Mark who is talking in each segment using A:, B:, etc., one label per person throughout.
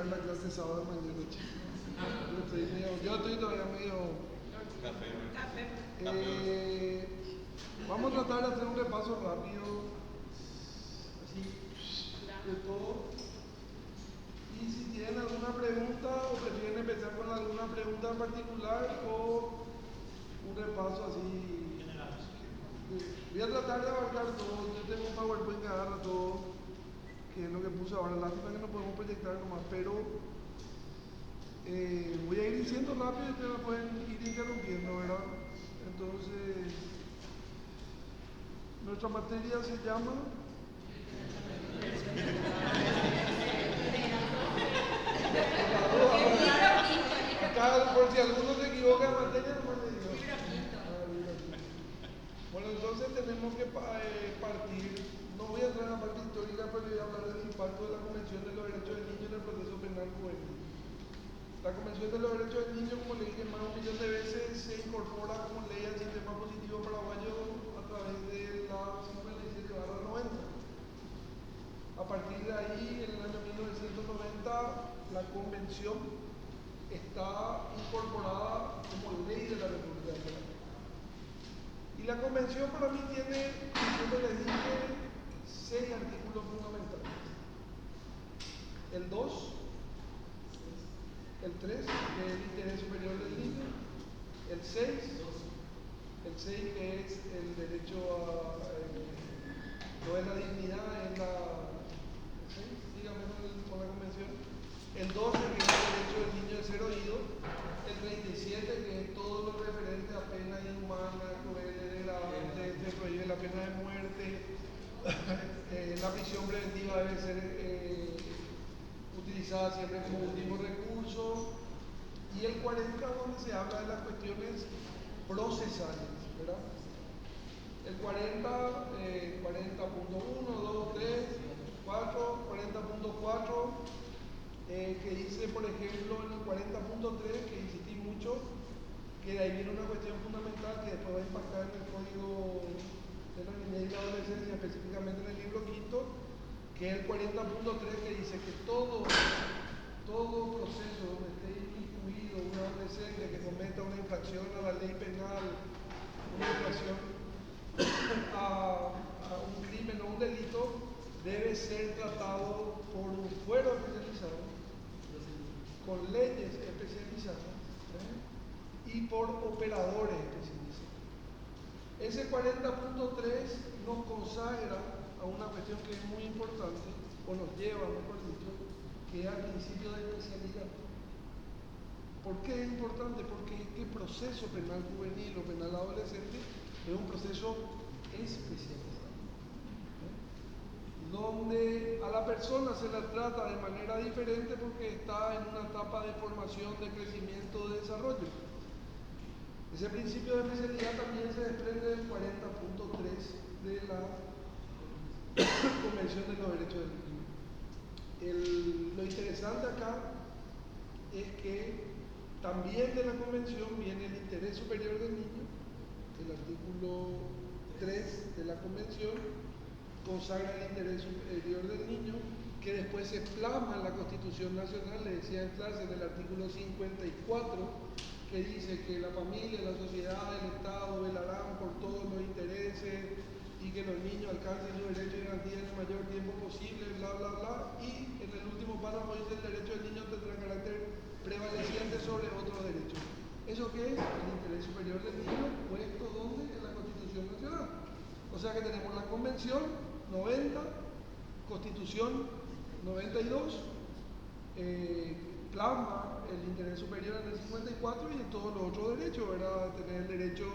A: dar la clase sábado mañana, chicos. Yo estoy todavía medio... Vamos a tratar de hacer un repaso rápido, así, de todo. Y si tienen alguna pregunta o prefieren empezar con alguna pregunta en particular o un repaso así general. Voy a tratar de abarcar todo. Yo tengo un PowerPoint que agarra todo, que es lo que puse ahora. Lástima que no podemos proyectar nomás, pero voy a ir diciendo rápido y ustedes me pueden ir interrumpiendo, ¿verdad? Entonces, nuestra materia se llama... Acá, por si alguno se equivoca en materia, no me digo. Bueno, entonces tenemos que partir. No voy a entrar en la parte histórica, pero voy a hablar del impacto de la Convención de los Derechos del Niño en el proceso penal juvenil. La Convención de los Derechos del Niño, como le dije más de 1 millón de veces, se incorpora como ley al sistema positivo paraguayo a través de la 57/90. A partir de ahí, en el año 1990, la Convención está incorporada como ley de la República de Paraguay. Y la Convención para mí tiene, como les dije, 6 artículos fundamentales. El 2, el 3, que es el interés superior del niño, el 6, que es el derecho a, no es la dignidad, es la, dígame con la Convención, el 12, que es el derecho del niño de ser oído, el 37, que es todo lo referente a pena inhumana, cruel, degradante, se prohíbe la pena de muerte, la prisión preventiva debe ser utilizada siempre como último recurso, y el 40, donde se habla de las cuestiones procesales, ¿verdad? El 40, 40.1, 2, 3, 4, 40.4, que dice, por ejemplo, en el 40.3, que insistí mucho, que de ahí viene una cuestión fundamental que después va a impactar en el Código de la Niñez y la Adolescencia, específicamente en el libro quinto, que es el 40.3, que dice que todo proceso donde esté incluido un adolescente que cometa una infracción a la ley penal, una infracción a un crimen o un delito, debe ser tratado por un fuero especializado, con leyes especializadas, y por operadores especializados. Ese 40.3 nos consagra a una cuestión que es muy importante, o nos lleva, mejor dicho, que es al principio de especialidad. ¿Por qué es importante? Porque este proceso penal juvenil o penal adolescente es un proceso especializado, donde a la persona se la trata de manera diferente porque está en una etapa de formación, de crecimiento, de desarrollo. Ese principio de especialidad también se desprende del 40.3 de la Convención de los Derechos del Niño. Lo interesante acá es que también de la Convención viene el interés superior del niño. El artículo 3 de la Convención consagra el interés superior del niño, que después se plasma en la Constitución Nacional. Le decía en clase, en el artículo 54, que dice que la familia, la sociedad, el Estado velarán por todos los intereses y que los niños alcancen sus derechos y garantías en el mayor tiempo posible, bla, bla, bla. Y en el último párrafo dice: el derecho del niño tendrá carácter prevaleciente sobre otros derechos. ¿Eso qué es? El interés superior del niño, puesto ¿dónde? En la Constitución Nacional. O sea que tenemos la Convención 90, Constitución 92, plasma el interés superior en el 54 y en todos los otros derechos, ¿verdad? Tener el derecho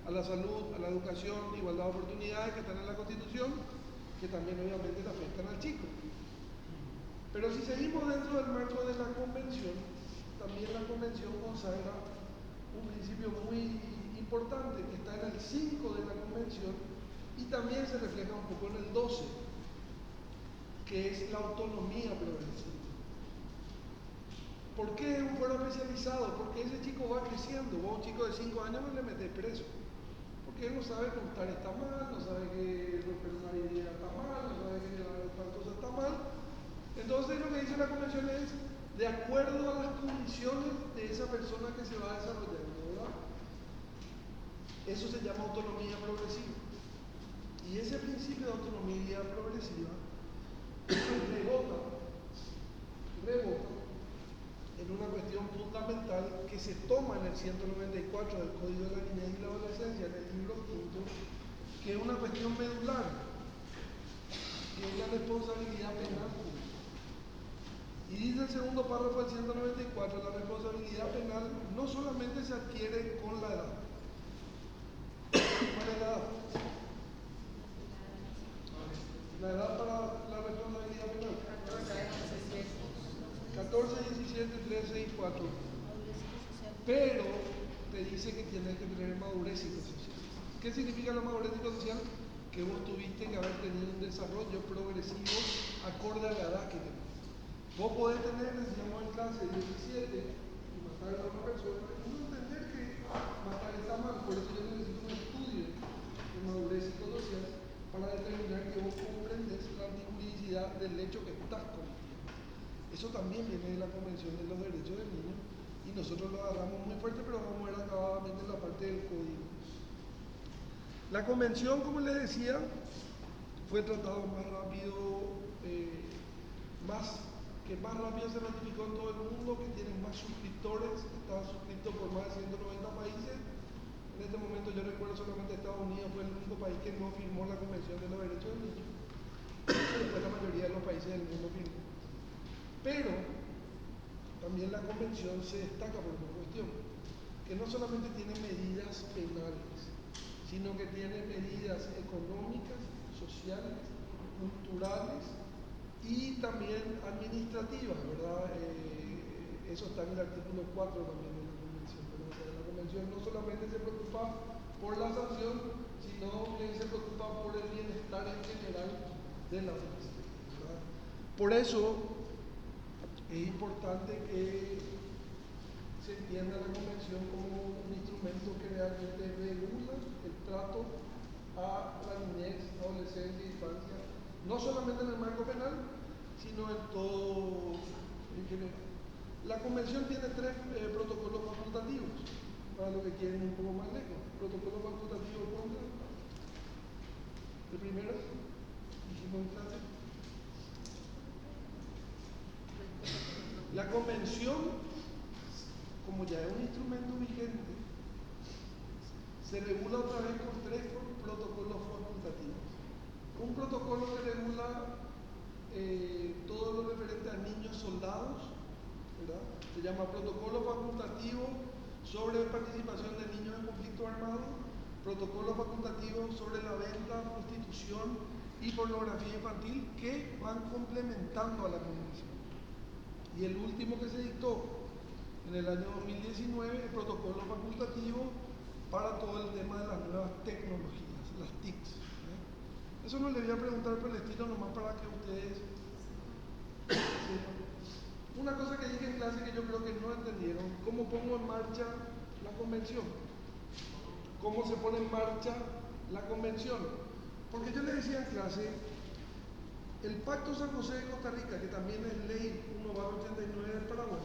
A: a la salud, a la educación, igualdad de oportunidades que están en la Constitución, que también obviamente le afectan al chico. Pero si seguimos dentro del marco de la Convención, también la Convención consagra un principio muy importante que está en el 5 de la Convención y también se refleja un poco en el 12, que es la autonomía progresiva. ¿Por qué un fuero especializado? Porque ese chico va creciendo. Vos a un chico de 5 años no le metés preso, porque él no sabe contar está mal, no sabe que romper una vidriera está mal, no sabe que tal cosa está mal. Entonces lo que dice la Convención es: de acuerdo a las condiciones de esa persona que se va desarrollando, ¿verdad? Eso se llama autonomía progresiva. Y ese principio de autonomía progresiva rebota en una cuestión fundamental que se toma en el 194 del Código de la Niñez y la Adolescencia, en el libro quinto, que es una cuestión medular, que es la responsabilidad penal pública. Y dice el segundo párrafo del 194, la responsabilidad penal no solamente se adquiere con la edad. ¿Cuál es la edad? La edad para la responsabilidad penal. 14, 17, 13 y 4. Pero te dice que tienes que tener madurez psicosocial. ¿Qué significa la madurez psicosocial? Que vos tuviste que haber tenido un desarrollo progresivo acorde a la edad que tenés. Vos podés tener, decíamos en clase, 17 y matar a una persona y no entender que matar está mal. Por eso yo necesito un estudio de madurez psicosocial para determinar que vos comprendes la antijuridicidad del hecho que estás cometiendo. Eso también viene de la Convención de los Derechos del Niño y nosotros lo agarramos muy fuerte, pero vamos a ver acabadamente en la parte del código. La convención, como les decía, fue tratado más rápido, más rápido se ratificó en todo el mundo, que tiene más suscriptores, está suscrito por más de 190 países. En este momento yo recuerdo solamente Estados Unidos fue el único país que no firmó la Convención de los Derechos del Niño. Después la mayoría de los países del mundo firmó. Pero también la convención se destaca por una cuestión, que no solamente tiene medidas penales, sino que tiene medidas económicas, sociales, culturales y también administrativas, ¿verdad? Eso está en el artículo 4 también de la convención. ¿Verdad? O sea, la convención no solamente se preocupa por la sanción, sino que se preocupa por el bienestar en general de la víctima, ¿verdad? Por eso es importante que se entienda la convención como un instrumento que realmente regula el trato a la niñez, adolescencia y infancia, no solamente en el marco penal, sino en todo en general. La convención tiene 3 protocolos facultativos, para los que quieren un poco más lejos. Protocolo facultativo contra el primero, dijimos en clase. La convención, como ya es un instrumento vigente, se regula otra vez con 3 protocolos facultativos. Un protocolo que regula todo lo referente a niños soldados, ¿verdad? Se llama protocolo facultativo sobre participación de niños en conflicto armado, protocolo facultativo sobre la venta, prostitución y pornografía infantil, que van complementando a la convención. Y el último que se dictó en el año 2019, el protocolo facultativo para todo el tema de las nuevas tecnologías, las TICs. Eso no le voy a preguntar por el estilo, nomás para que ustedes sepan. Una cosa que dije en clase que yo creo que no entendieron: ¿cómo pongo en marcha la convención? ¿Cómo se pone en marcha la convención? Porque yo les decía en clase, el Pacto San José de Costa Rica, que también es ley 1/89 del Paraguay,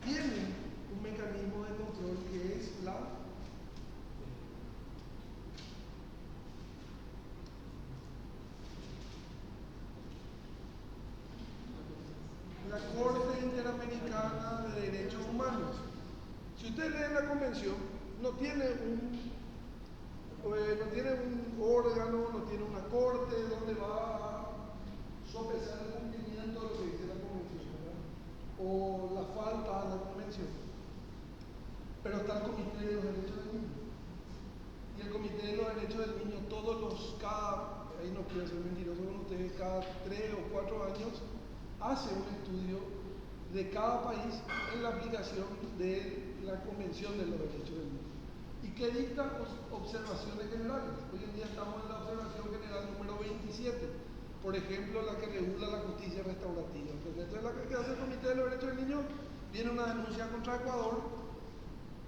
A: tiene un mecanismo de control que es la Corte Interamericana de Derechos Humanos. Si ustedes leen la convención, no tiene un órgano, no tiene una corte donde va a sopesar el cumplimiento de lo que dice la convención, ¿verdad? O la falta a la convención. Pero está el Comité de los Derechos del Niño. Y el Comité de los Derechos del Niño, ahí no quiero ser mentiroso con ustedes, cada 3 o 4 años hace un estudio de cada país en la aplicación de la Convención de los Derechos del Niño y que dicta observaciones generales. Hoy en día estamos en la observación general número 27, por ejemplo, la que regula la justicia restaurativa. Entonces, la que hace el Comité de los Derechos del Niño, viene una denuncia contra Ecuador.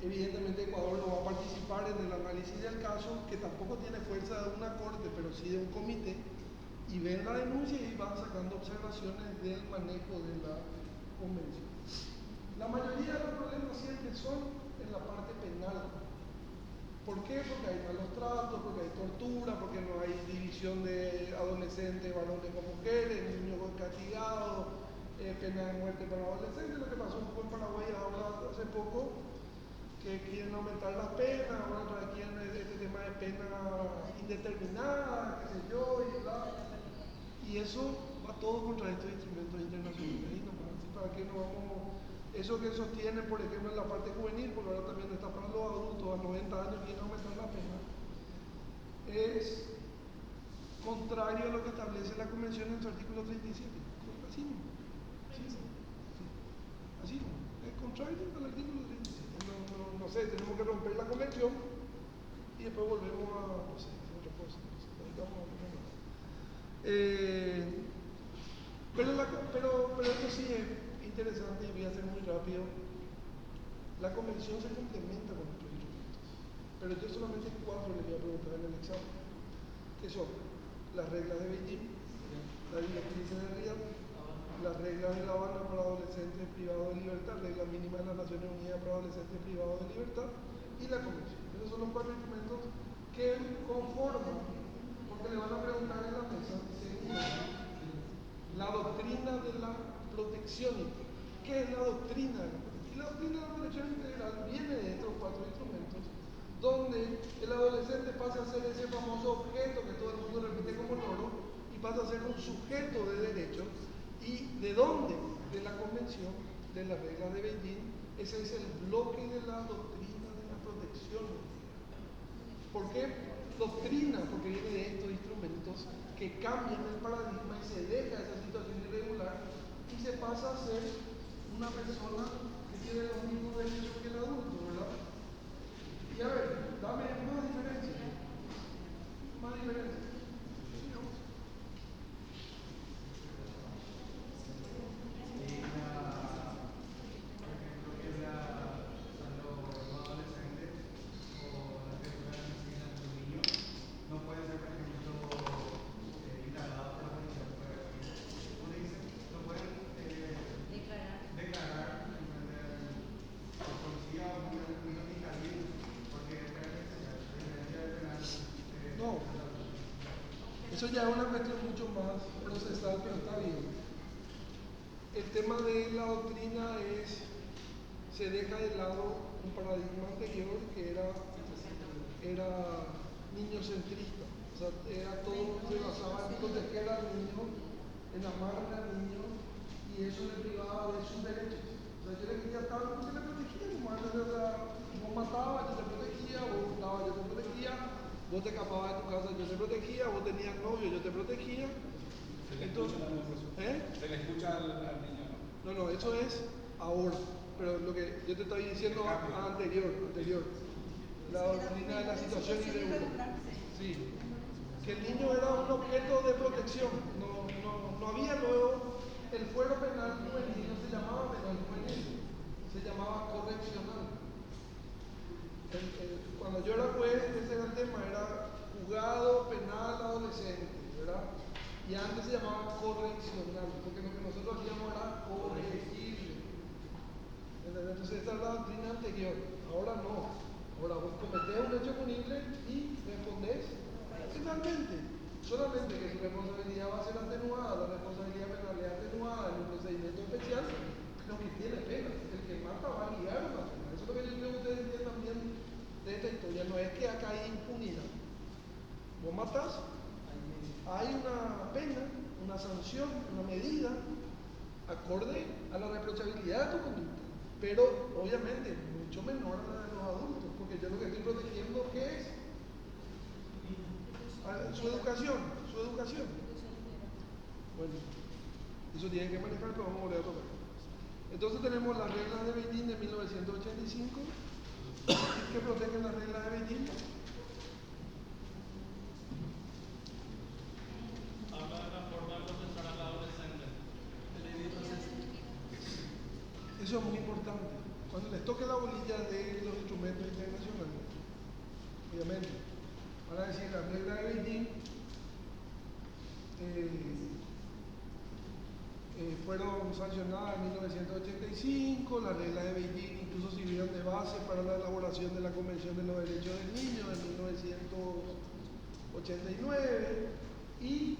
A: Evidentemente Ecuador no va a participar en el análisis del caso, que tampoco tiene fuerza de una corte, pero sí de un comité, y ven la denuncia y van sacando observaciones del manejo de la convención. La mayoría de los problemas siempre son en la parte penal. ¿Por qué? Porque hay malos tratos, porque hay tortura, porque no hay división de adolescentes, varones con mujeres, niños castigados, pena de muerte para adolescentes. Lo que pasó un poco en Paraguay ahora hace poco, que quieren aumentar las penas, ahora quieren este tema de pena indeterminada, qué sé yo, y bla. Y eso va todo contra estos instrumentos internacionales. ¿Para qué no vamos? Eso que sostiene, por ejemplo, en la parte juvenil, porque ahora también está para los adultos a 90 años quieren aumentar la pena, es contrario a lo que establece la Convención en su artículo 37. Así no. Sí. Así no. Es contrario al artículo 37. No sé, tenemos que romper la Convención y después volvemos a, no sé, otra cosa. Pero esto sí es interesante y voy a ser muy rápido. La convención se complementa con nuestros instrumentos, pero yo solamente 4 le voy a preguntar en el examen, que son las reglas de Beijing, la directriz de Riyadh, las reglas de La Habana para adolescentes privados de libertad, reglas mínimas de las Naciones Unidas para adolescentes privados de libertad y la convención. Esos son los 4 instrumentos que conforman, porque le van a preguntar en la mesa, según la doctrina de la protección integral. ¿Qué es la doctrina de la protección? Y la doctrina de la protección integral viene de estos 4 instrumentos, donde el adolescente pasa a ser ese famoso objeto que todo el mundo repite como loro y pasa a ser un sujeto de derechos. ¿Y de dónde? De la convención, de las reglas de Beijing. Ese es el bloque de la doctrina de la protección integral. ¿Por qué doctrina? Porque viene de estos instrumentos que cambian el paradigma y se deja esa situación irregular y se pasa a ser una persona que tiene los mismos derechos que el adulto, ¿verdad? Y a ver, dame más diferencia. Más diferencia. No, eso ya es una cuestión mucho más procesal, pero está bien. El tema de la doctrina es, se deja de lado un paradigma anterior que era niñocentrista. O sea, todo se basaba en proteger al niño, en amarle al niño, y eso le privaba de sus derechos. O sea, yo le quería tanto que le protegía, vos matabas, yo te protegía, vos gustabas, yo te protegía, vos te escapabas de tu casa, yo te protegía, vos tenías novio, yo te protegía. Entonces,
B: se le escucha al niño, ¿no?
A: No, eso es ahora, pero lo que yo te estoy diciendo anterior. La doctrina de la situación irregular. Sí, que el niño era un objeto de protección, no había luego, el fuero penal juvenil no se llamaba penal juvenil, se llamaba correccional. Cuando yo era juez, ese era el tema, era juzgado penal adolescente, ¿verdad? Y antes se llamaba correccional, porque lo que nosotros hacíamos era corregirle. Entonces esta es la doctrina anterior, ahora no. Ahora vos cometés un hecho punible y respondés penalmente. Solamente que su responsabilidad va a ser atenuada, la responsabilidad penal es atenuada en un procedimiento especial, lo que tiene pena. El que mata va a guiar una pena. Eso es lo que yo creo que ustedes entienden también de esta historia. No es que acá hay impunidad. Vos matás, hay una pena, una sanción, una medida acorde a la reprochabilidad de tu conducta, pero obviamente mucho menor a la de los adultos, porque yo lo que estoy protegiendo, ¿qué es? Su educación. Bueno, eso tienen que manejar, pero vamos a volver a tocar. Entonces tenemos las reglas de Beijing de 1985, que protegen las reglas de Beijing.
C: Habla de la forma de procesar al adolescente.
A: Eso es muy importante. Cuando les toque la bolilla de los instrumentos internacionales, obviamente, van a decir la regla de Beijing fueron sancionadas en 1985, la regla de Beijing incluso sirvieron de base para la elaboración de la Convención de los Derechos del Niño en 1989 y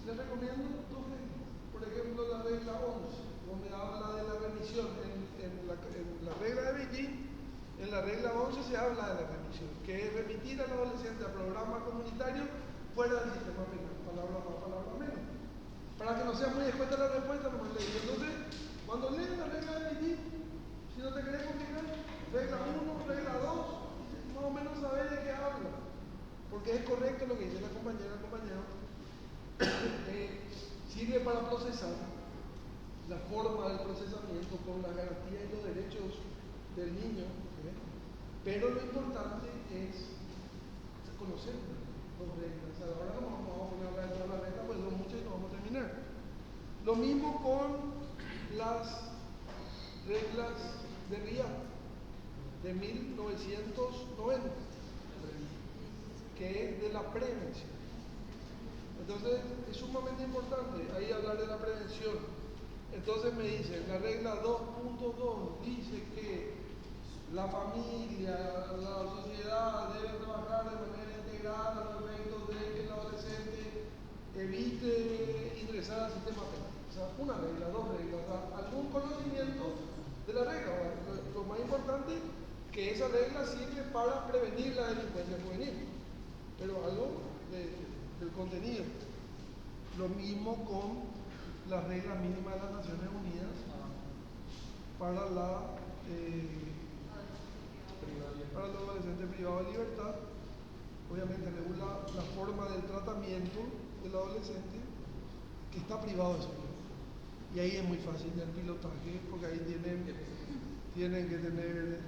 A: les recomiendo dos reglas. Por ejemplo, la regla 11, donde habla de la remisión en la regla de Beijing. En la regla 11 se habla de la remisión, que es remitir al adolescente a programas comunitarios fuera del sistema penal, palabra más, palabra menos. Para que no sea muy escueta la respuesta, no me leí. Entonces, cuando lees la regla de Beijing, si no te querés complicar, regla 1, regla 2, más o menos sabes de qué habla. Porque es correcto lo que dice la compañera, el compañero, sirve para procesar la forma del procesamiento con la garantía y los derechos del niño, ¿eh? Pero lo importante es conocer las reglas. Ahora no vamos a poner a hablar de todas las reglas, pues son muchas y no vamos a terminar. Lo mismo con las reglas de Riyadh de 1990, que es de la prevención. Entonces es sumamente importante ahí hablar de la prevención. Entonces me dice, la regla 2.2 dice que la familia, la sociedad debe trabajar de manera integral a los efectos de que el adolescente evite ingresar al sistema penal. O sea, una regla, dos reglas, algún conocimiento de la regla. Lo más importante que esa regla sirve para prevenir la delincuencia juvenil, pero algo del contenido. Lo mismo con las reglas mínimas de las Naciones Unidas para para los adolescentes privados de libertad. Obviamente regula la forma del tratamiento del adolescente que está privado de su libertad. Y ahí es muy fácil el pilotaje, porque ahí tienen que tener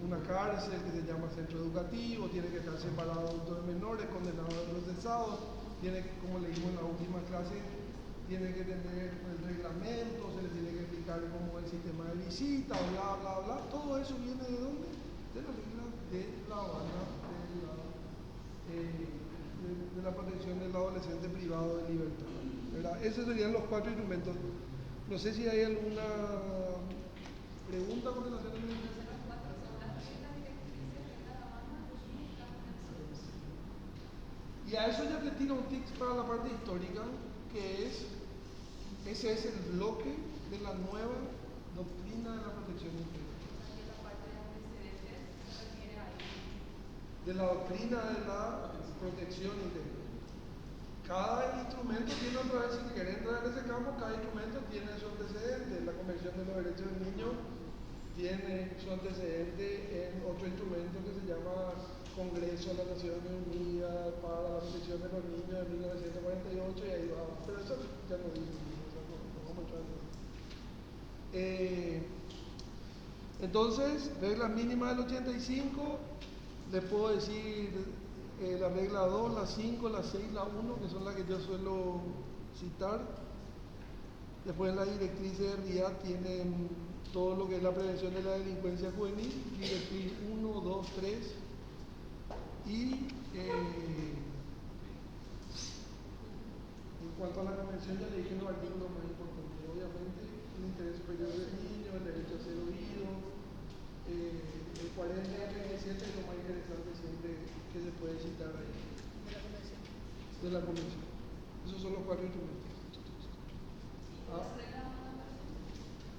A: una cárcel que se llama centro educativo, tienen que estar separados adultos de menores, condenados a procesados, tiene que, como leímos en la última clase, tiene que tener el reglamento, se les tiene que explicar cómo es el sistema de visita, bla, bla, bla. Todo eso viene de dónde? De la regla de La Habana, de la protección del adolescente privado de libertad, ¿verdad? Esos serían los 4 instrumentos. No sé si hay alguna pregunta con relación a eso. Y a eso ya te tiro un tip para la parte histórica, que ese es el bloque de la nueva doctrina de la protección integral. De la doctrina de la protección integral. Cada instrumento tiene otra vez, si querés entrar en ese campo, cada instrumento tiene su antecedente. La Convención de los Derechos del Niño tiene su antecedente en otro instrumento que se llama Congreso de las Naciones Unidas para la Protección de los Niños de 1948 y ahí va. Pero eso ya no dice, no vamos a entrar en eso. Entonces, reglas mínimas del 85, les puedo decir la regla 2, la 5, la 6, la 1, que son las que yo suelo citar. Después las directrices de Riyadh tienen todo lo que es la prevención de la delincuencia juvenil, directriz 1, 2, 3. Y en cuanto a la convención ya le dije los artículos más importantes. Obviamente el interés superior del niño, el derecho a ser oído, el 40 y el 37 es lo más interesante siempre que se puede citar ahí. De la convención. Esos son los 4 instrumentos.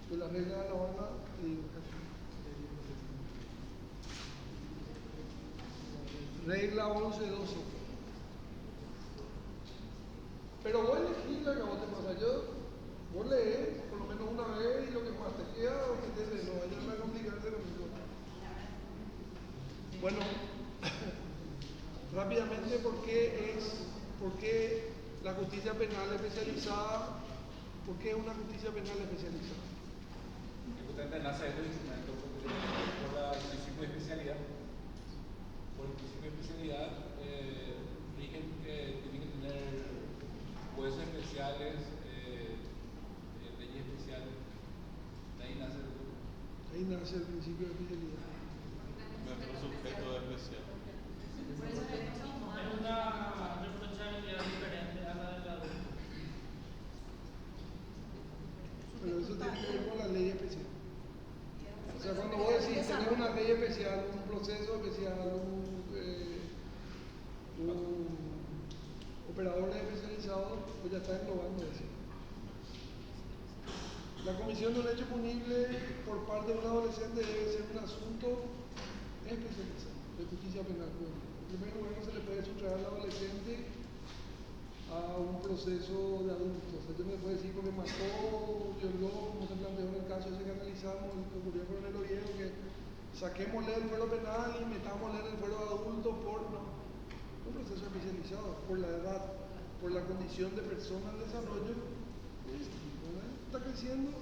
A: De la regla de La Habana y regla 11-12. Pero vos elegís la que a vos te pasa. Vos lees por lo menos una vez y lo que más te queda o que te lees, no vayas a complicarse lo mismo. Bueno, rápidamente, ¿por qué la justicia penal especializada? ¿Por qué una justicia penal especializada?
B: Justamente nace este instrumento por el principio de especialidad. Por el principio de especialidad, tienen que tener jueces especiales, leyes especiales. De ahí nace
A: el principio de especialidad.
D: Nuestro sujeto especial.
C: Es una responsabilidad diferente a la del adulto.
A: eso tiene que ver con la ley especial. O sea, cuando vos decís tener una ley especial, un proceso especial, un operadores especializados, pues ya está englobando eso. La comisión de un hecho punible por parte de un adolescente debe ser un asunto especializado de justicia penal juvenil. En primer lugar, no se le puede sustraer al adolescente a un proceso de adultos. O sea, yo no le puedo decir porque mató, violó, como se planteó en el caso ese que analizamos, el que ocurrió con el Oviedo, que saquémosle del fuero penal y metámosle en el fuero de adultos por no. Un proceso especializado, por la edad, por la condición de persona en desarrollo, está creciendo.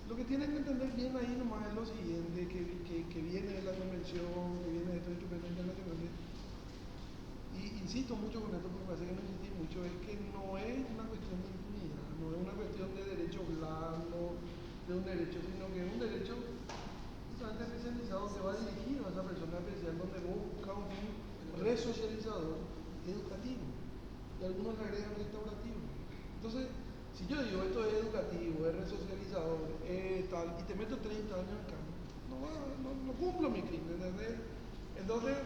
A: Lo que tienen que entender bien ahí nomás es lo siguiente, que viene de la convención, que viene de estos instrumentos internacionales. Y insisto mucho con esto, porque me parece que no insistí mucho, es que no es una cuestión de impunidad, no es una cuestión de derecho blando, de un derecho, sino que es un derecho justamente especializado que va dirigido a esa persona especial, donde vos buscas un fin resocializador educativo, y algunos le agregan restaurativo. Entonces, si yo digo esto es educativo, es resocializador, es tal, y te meto 30 años en cambio, no cumplo mi crimen, ¿entendés? Entonces,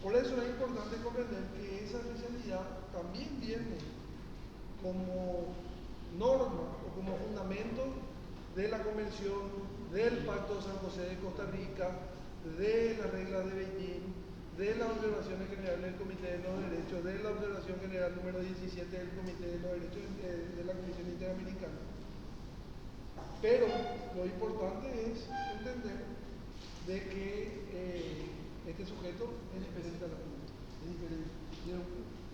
A: por eso es importante comprender que esa especialidad también viene como norma o como fundamento de la Convención, del Pacto de San José de Costa Rica, de las reglas de Beijing, de las observaciones generales del Comité de los Derechos, de la observación general número 17 del Comité de los Derechos de la Comisión Interamericana. Pero lo importante es entender de que este sujeto es diferente a la otra, es diferente, tiene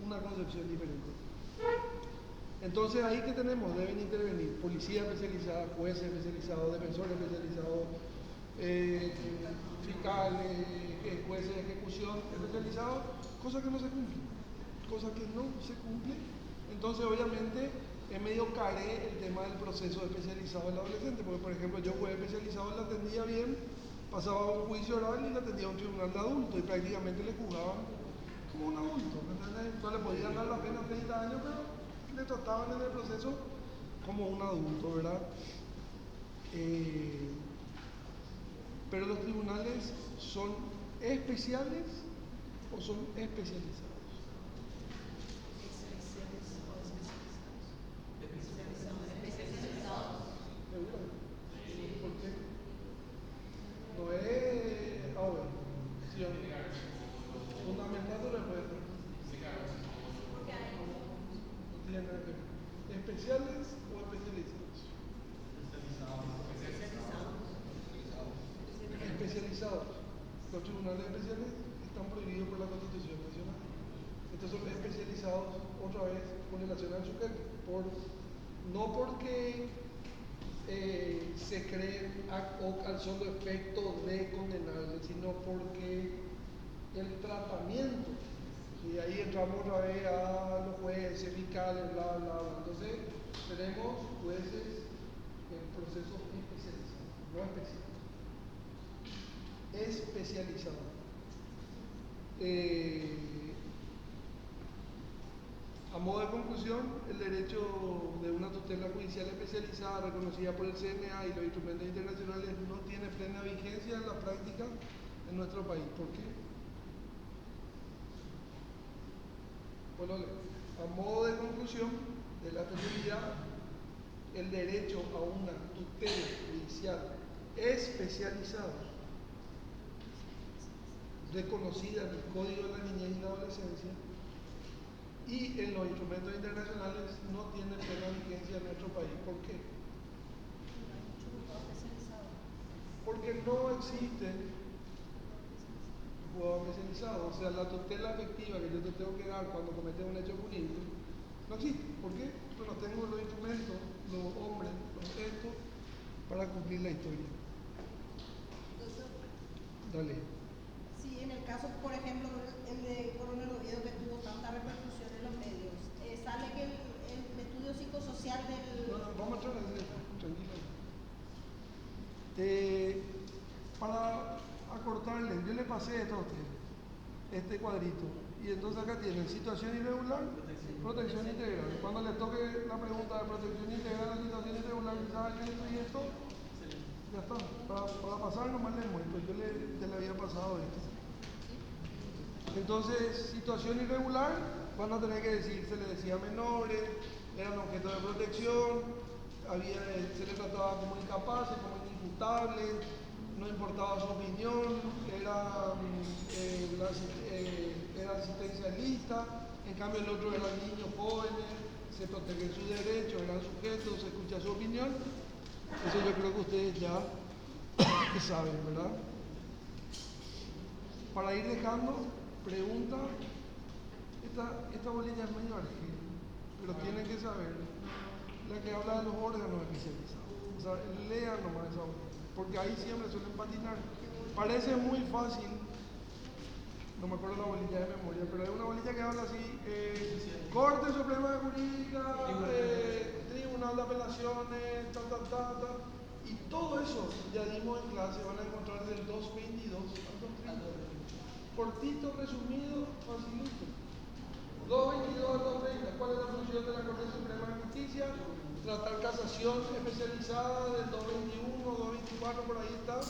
A: una concepción diferente. Entonces ahí que tenemos, deben intervenir policía especializada, jueces especializados, defensores especializados, fiscales, jueces de ejecución especializados, cosas que no se cumplen, Entonces obviamente es medio caré el tema del proceso especializado del adolescente, porque por ejemplo yo juez especializado la atendía bien, pasaba a un juicio oral y la atendía a un tribunal de adultos y prácticamente le juzgaban como un adulto, ¿entendés? No le podían dar la pena 30 años, pero le trataban en el proceso como un adulto, ¿verdad? Pero los tribunales son especiales o son especializados. ¿Seguro? ¿Por qué? No es ahora, sí, fundamental tu respuesta. No tiene nada que ver. ¿Especiales o especializados? Especializados. Los tribunales especiales están prohibidos por la Constitución Nacional. Estos son especializados otra vez con relación al sujeto, no porque se creen al solo efecto de condenarle, sino porque el tratamiento, y ahí entramos otra vez a los jueces, fiscales, bla, bla, bla. Entonces tenemos jueces en procesos especializados, no especializados. A modo de conclusión, el derecho de una tutela judicial especializada reconocida por el CNA y los instrumentos internacionales no tiene plena vigencia en la práctica en nuestro país. ¿Por qué? Bueno, a modo de conclusión de la anterioridad, el derecho a una tutela judicial especializada, reconocida en el Código de la Niñez y la Adolescencia, y en los instrumentos internacionales no tiene plena vigencia en nuestro país. ¿Por qué? Porque no existe juzgado especializado. O sea, la tutela efectiva que yo te tengo que dar cuando cometes un hecho punible no existe. ¿Por qué? Porque no tengo los instrumentos, los hombres, los gestos para cumplir la historia. Dale.
E: Sí, en el caso, por ejemplo, el de Coronel Oviedo, que tuvo tanta repercusión en los medios, sale que el estudio psicosocial del...
A: No, vamos a entrar en eso, tranquilo. Para acortarle, yo le pasé esto a usted, este cuadrito, y entonces acá tienen situación irregular, protección integral. Cuando le toque la pregunta de protección integral a situación irregular, pensaba que esto y esto, ya está. Para pasar nomás le muestro, yo ya le había pasado esto. Entonces, situación irregular, van a tener que decir, se le decía menores, eran objeto de protección, se le trataba como incapaces, como inimputables, no importaba su opinión, era asistencialista, en cambio el otro eran niños jóvenes, se protegen sus derechos, eran sujetos, se escucha su opinión. Eso yo creo que ustedes ya saben, ¿verdad? Para ir dejando, pregunta, esta bolilla es medio argel, pero tienen que saber, la que habla de los órganos especializados. O sea, lean nomás esa bolilla, porque ahí siempre suelen patinar. Parece muy fácil, no me acuerdo la bolilla de memoria, pero hay una bolilla que habla así, Corte Suprema de Jurídica, Tribunal de Apelaciones, y todo eso ya dimos en clase, van a encontrar del 222 al 230. Cortito, resumido, facilito. 222 al 230. ¿Cuál es la función de la Corte Suprema de Justicia? Tratar casación especializada del 221, 224, por ahí está.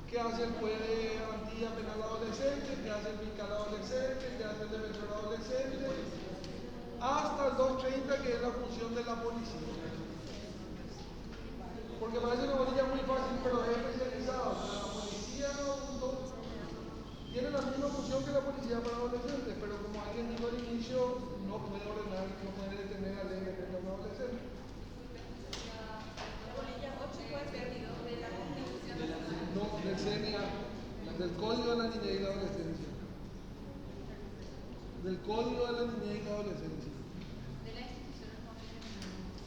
A: ¿Qué hace el juez de garantía penal adolescente? ¿Qué hace el fiscal adolescente? ¿Qué hace el defensor adolescente? Hasta el 230, que es la función de la policía. Porque parece una bolilla muy fácil, pero es especializada. O sea, la policía tiene la misma función que la policía para adolescentes, pero como alguien dijo al inicio, no puede ordenar, no puede detener a ley de un adolescente.
E: La bolilla 8 puede ser de la Constitución Nacional.
A: No, del CNA, del Código de la Niñez y la Adolescencia. Del Código de la Niñez y la Adolescencia.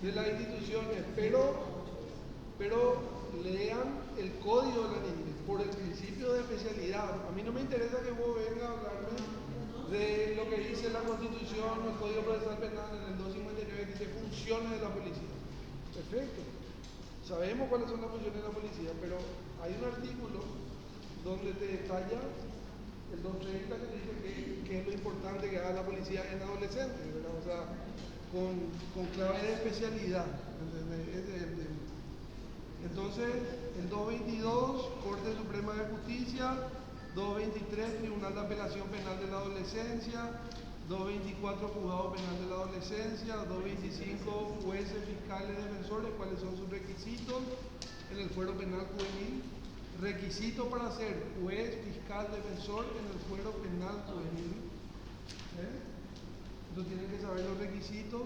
A: De las instituciones, pero lean el Código de la Niñez por el principio de especialidad. A mí no me interesa que vos vengas a hablarme de lo que dice la Constitución o el Código Procesal Penal en el 259, que dice funciones de la policía. Perfecto. Sabemos cuáles son las funciones de la policía, pero hay un artículo donde te detalla el 230 que dice que es lo importante que haga la policía en adolescentes, ¿verdad? O sea, con clave de especialidad. Entonces, el 222, Corte Suprema de Justicia, 223, Tribunal de Apelación Penal de la Adolescencia, 224, Juzgado Penal de la Adolescencia, 225, jueces, fiscales, defensores, cuáles son sus requisitos en el fuero penal juvenil, requisito para ser juez, fiscal, defensor en el fuero penal juvenil. Entonces tienen que saber los requisitos.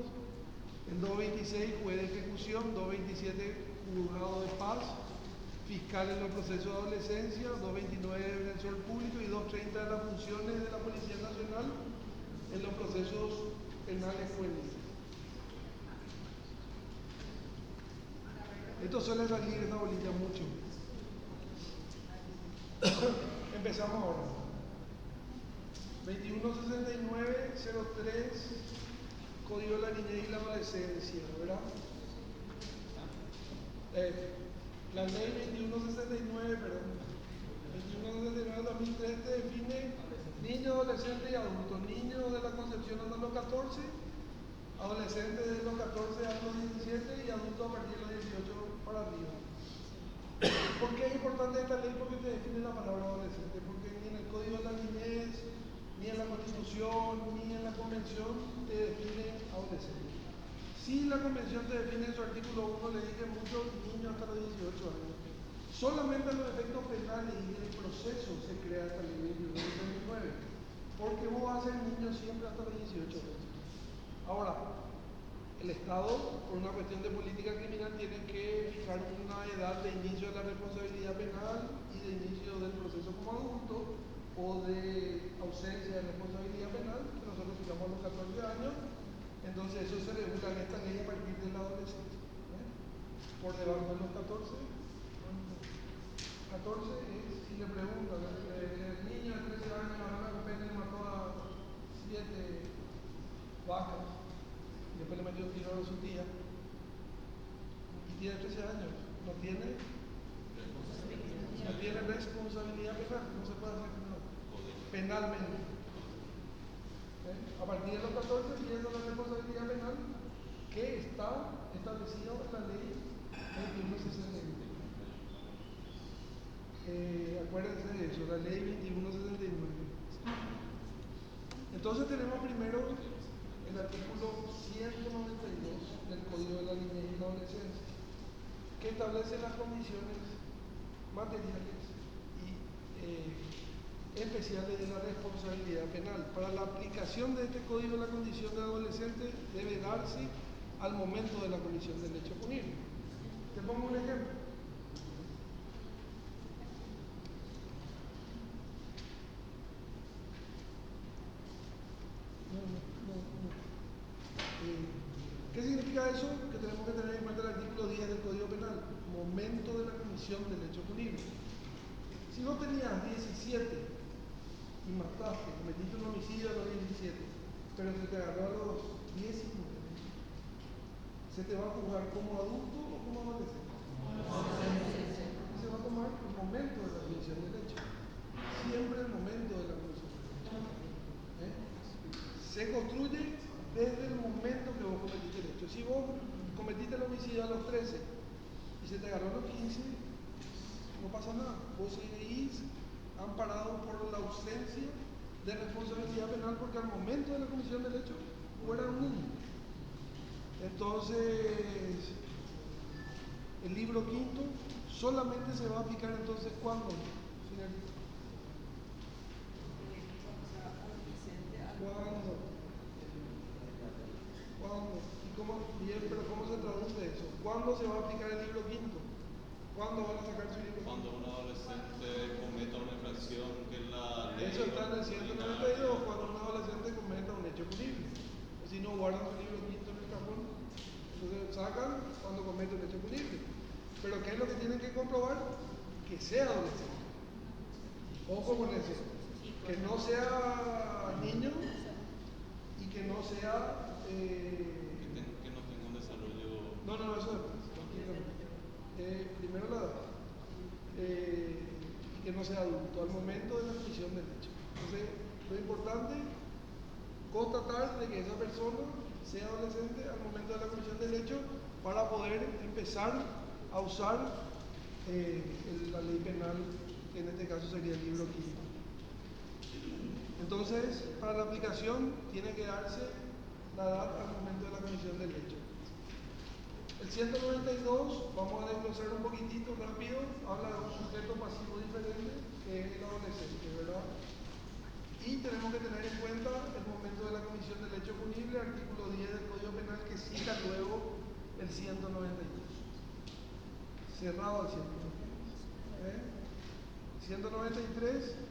A: El 226, juez de ejecución, 227, juzgado de paz, fiscal en los procesos de adolescencia, 229 de defensor público y 230 de las funciones de la Policía Nacional en los procesos penales juveniles. Esto suele salir en esta bolilla mucho. Empezamos ahora. 2169-03, Código de la Niñez y la Adolescencia, ¿verdad? La ley 2169, perdón. 2169-2003 te define niño, adolescente y adulto. Niño de la concepción hasta los 14, adolescente de los 14 a los 17 y adulto a partir de los 18 para arriba. ¿Por qué es importante esta ley? Porque te define la palabra adolescente, porque ni en el Código de la Niñez, ni en la Constitución, ni en la Convención te define adolescente. Si la Convención te define en su artículo 1, le dije muchos niños hasta los 18 años. Solamente en los efectos penales y en el proceso se crea esta ley 2169, porque vos vas a ser niño siempre hasta los 18 años. Ahora, el Estado, por una cuestión de política criminal, tiene que fijar una edad de inicio de la responsabilidad penal y de inicio del proceso como adulto o de ausencia de responsabilidad penal, que nosotros fijamos a los 14 años. Entonces eso se regula en esta ley a partir de la adolescencia. Por debajo de los 14 es, si le preguntan, el niño de 13 años, la mamá que mató a 7 vacas, y después le metió un tiro a su tía, y tiene 13 años, no tiene responsabilidad penal, no se puede hacer nada penalmente. A partir de los 14 empieza la responsabilidad penal que está establecido en la ley 2169. Acuérdense de eso, la ley 2169. Entonces tenemos primero el artículo 192 del Código de la Niñez y la Adolescencia, que establece las condiciones materiales y especiales de la responsabilidad penal. Para la aplicación de este código, la condición de adolescente debe darse al momento de la comisión del hecho punible. Te pongo un ejemplo. ¿Qué significa eso? Que tenemos que tener en cuenta el artículo 10 del Código Penal, momento de la comisión del hecho punible. Si vos tenías 17 y mataste, cometiste un homicidio a los 17, pero se te agarró a los 19, ¿se te va a juzgar como adulto o como adolescente? Se va a tomar el momento de la comisión del hecho. Siempre el momento de la comisión del hecho. Se construye desde el momento que vos cometiste el hecho. Si vos cometiste el homicidio a los 13 y se te agarró a los 15, no pasa nada. Vos seguís amparado por la ausencia de responsabilidad penal porque al momento de la comisión del hecho vos eras un niño. Entonces, el libro quinto solamente se va a aplicar entonces ¿cuándo? ¿Cuándo? ¿Y cómo? Bien, pero ¿cómo se traduce eso? ¿Cuándo se va a aplicar el libro quinto? ¿Cuándo van a sacar su libro quinto?
D: Cuando un adolescente cometa una infracción que la ley.
A: Eso está en el 192, cuando un adolescente cometa un hecho punible. Si no guardan su libro quinto en el cajón, entonces sacan cuando comete un hecho punible. Pero ¿qué es lo que tienen que comprobar? Que sea adolescente. Ojo con eso. Que no sea niño y que no sea...
D: que no tenga un desarrollo.
A: No, eso es. Primero la edad. Y que no sea adulto al momento de la comisión del hecho. Entonces, lo importante, constatar de que esa persona sea adolescente al momento de la comisión del hecho para poder empezar a usar la ley penal, que en este caso sería el libro quinto. Entonces, para la aplicación tiene que darse la edad al momento de la comisión del hecho. El 192, vamos a desglosar un poquitito rápido, habla de un sujeto pasivo diferente que es el adolescente, ¿verdad? Y tenemos que tener en cuenta el momento de la comisión del hecho punible, artículo 10 del Código Penal, que cita luego el 192. Cerrado el 193,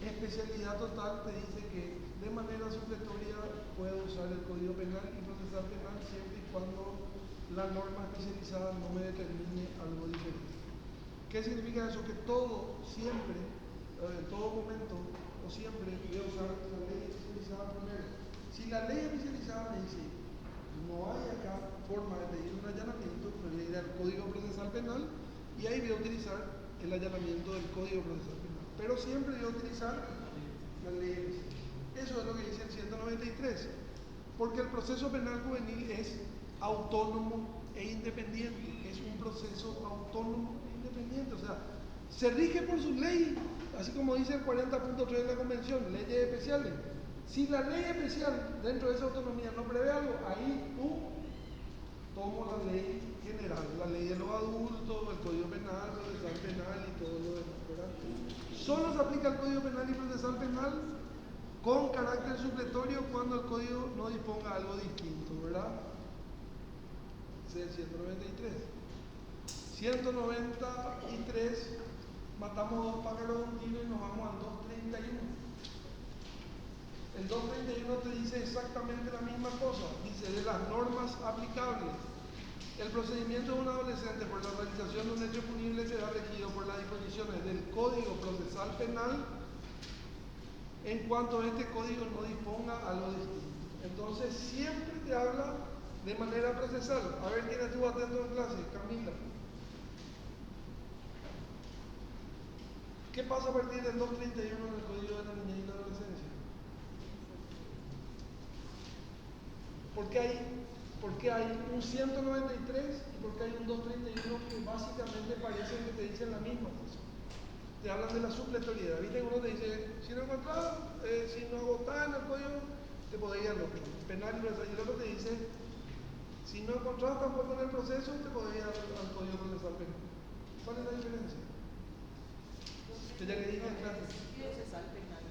A: especialidad total, te dice que de manera supletoria puedo usar el Código Penal y procesal penal siempre y cuando la norma especializada no me determine algo diferente. ¿Qué significa eso? Que todo, siempre, en todo momento o siempre voy a usar la ley especializada primero. Si la ley especializada me dice no hay acá forma de pedir un allanamiento, me voy a ir al Código Procesal Penal y ahí voy a utilizar el allanamiento del Código Procesal Penal. Pero siempre voy a utilizar la ley especializada. Eso es lo que dice el 193. Porque el proceso penal juvenil es autónomo e independiente. Es un proceso autónomo e independiente. O sea, se rige por su ley, así como dice el 40.3 de la Convención, leyes especiales. Si la ley especial dentro de esa autonomía no prevé algo, ahí tomo la ley general, la ley de los adultos, el Código Penal, procesal penal y todo lo demás, ¿verdad? Solo se aplica el Código Penal y procesal penal con carácter supletorio cuando el Código no disponga algo distinto, ¿verdad? Ese es el 193. 193, matamos dos pájaros de un tiro y nos vamos al 231. El 231 te dice exactamente la misma cosa, dice de las normas aplicables. El procedimiento de un adolescente por la realización de un hecho punible será regido por las disposiciones del Código Procesal Penal en cuanto este código no disponga algo distinto. Entonces siempre te habla de manera procesal. A ver quién estuvo atento en clase, Camila. ¿Qué pasa a partir del 231 en el Código de la Niñez y la Adolescencia? Porque hay ¿Por qué hay un 193 y por qué hay un 231 que básicamente parecen que te dicen la misma cosa? Te hablan de la supletoriedad. ¿Viste? Uno te dice, si no encontrás, si no agotás en el código, te podés ir al otro. Penal y procesal. Y el otro te dice, si no encontrás tampoco en el proceso, te podés ir al código procesal penal. ¿Cuál es la diferencia? Que ya le dije en clase.
E: Procesal penal.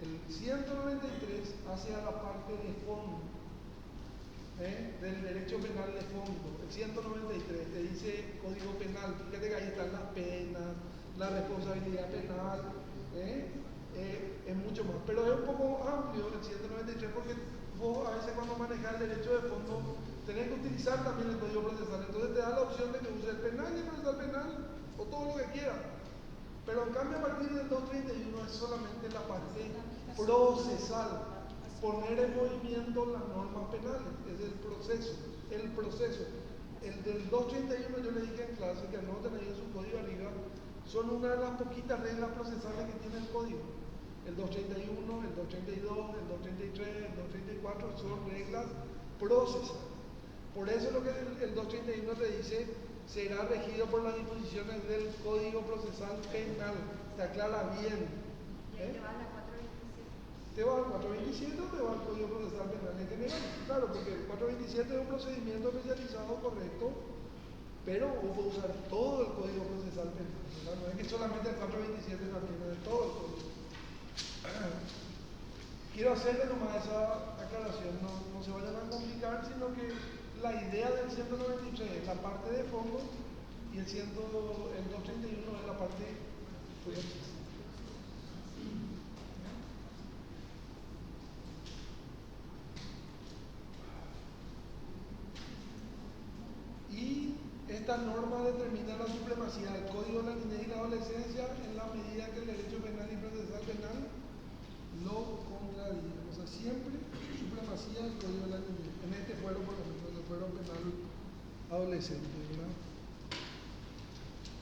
A: El 193 hace a la parte de fondo del derecho penal de fondo. El 193 te dice código penal. Fíjate que ahí están las penas, la responsabilidad penal, es mucho más. Pero es un poco amplio el 193 porque vos a veces cuando manejas el derecho de fondo tenés que utilizar también el código procesal. Entonces te da la opción de que uses el penal y el procesal penal o todo lo que quieras. Pero en cambio a partir del 231 es solamente la parte procesal. Poner en movimiento las normas penales, es el proceso. El del 231 yo le dije en clase que anoten ahí en su código arriba, son una de las poquitas reglas procesales que tiene el código. El 231, el 232, el 233, el 234 son reglas procesales. Por eso lo que el 231 te dice será regido por las disposiciones del Código Procesal Penal. Te aclara bien. ¿Te va al 427 o te va al Código Procesal Penal en general? Claro, porque el 427 es un procedimiento especializado, correcto, pero vos podés usar todo el Código Procesal Penal, ¿verdad? No es que solamente el 427 también, es todo el código. Quiero hacerle nomás esa aclaración, no se vayan a complicar, sino que la idea del 193 es la parte de fondo y el 231 es la parte procesal. Y esta norma determina la supremacía del Código de la Niñez y la Adolescencia en la medida que el derecho penal y procesal penal lo contradigan. O sea, siempre supremacía del Código de la Niñez. En este fuero, por ejemplo, en el fuero penal adolescente, ¿verdad?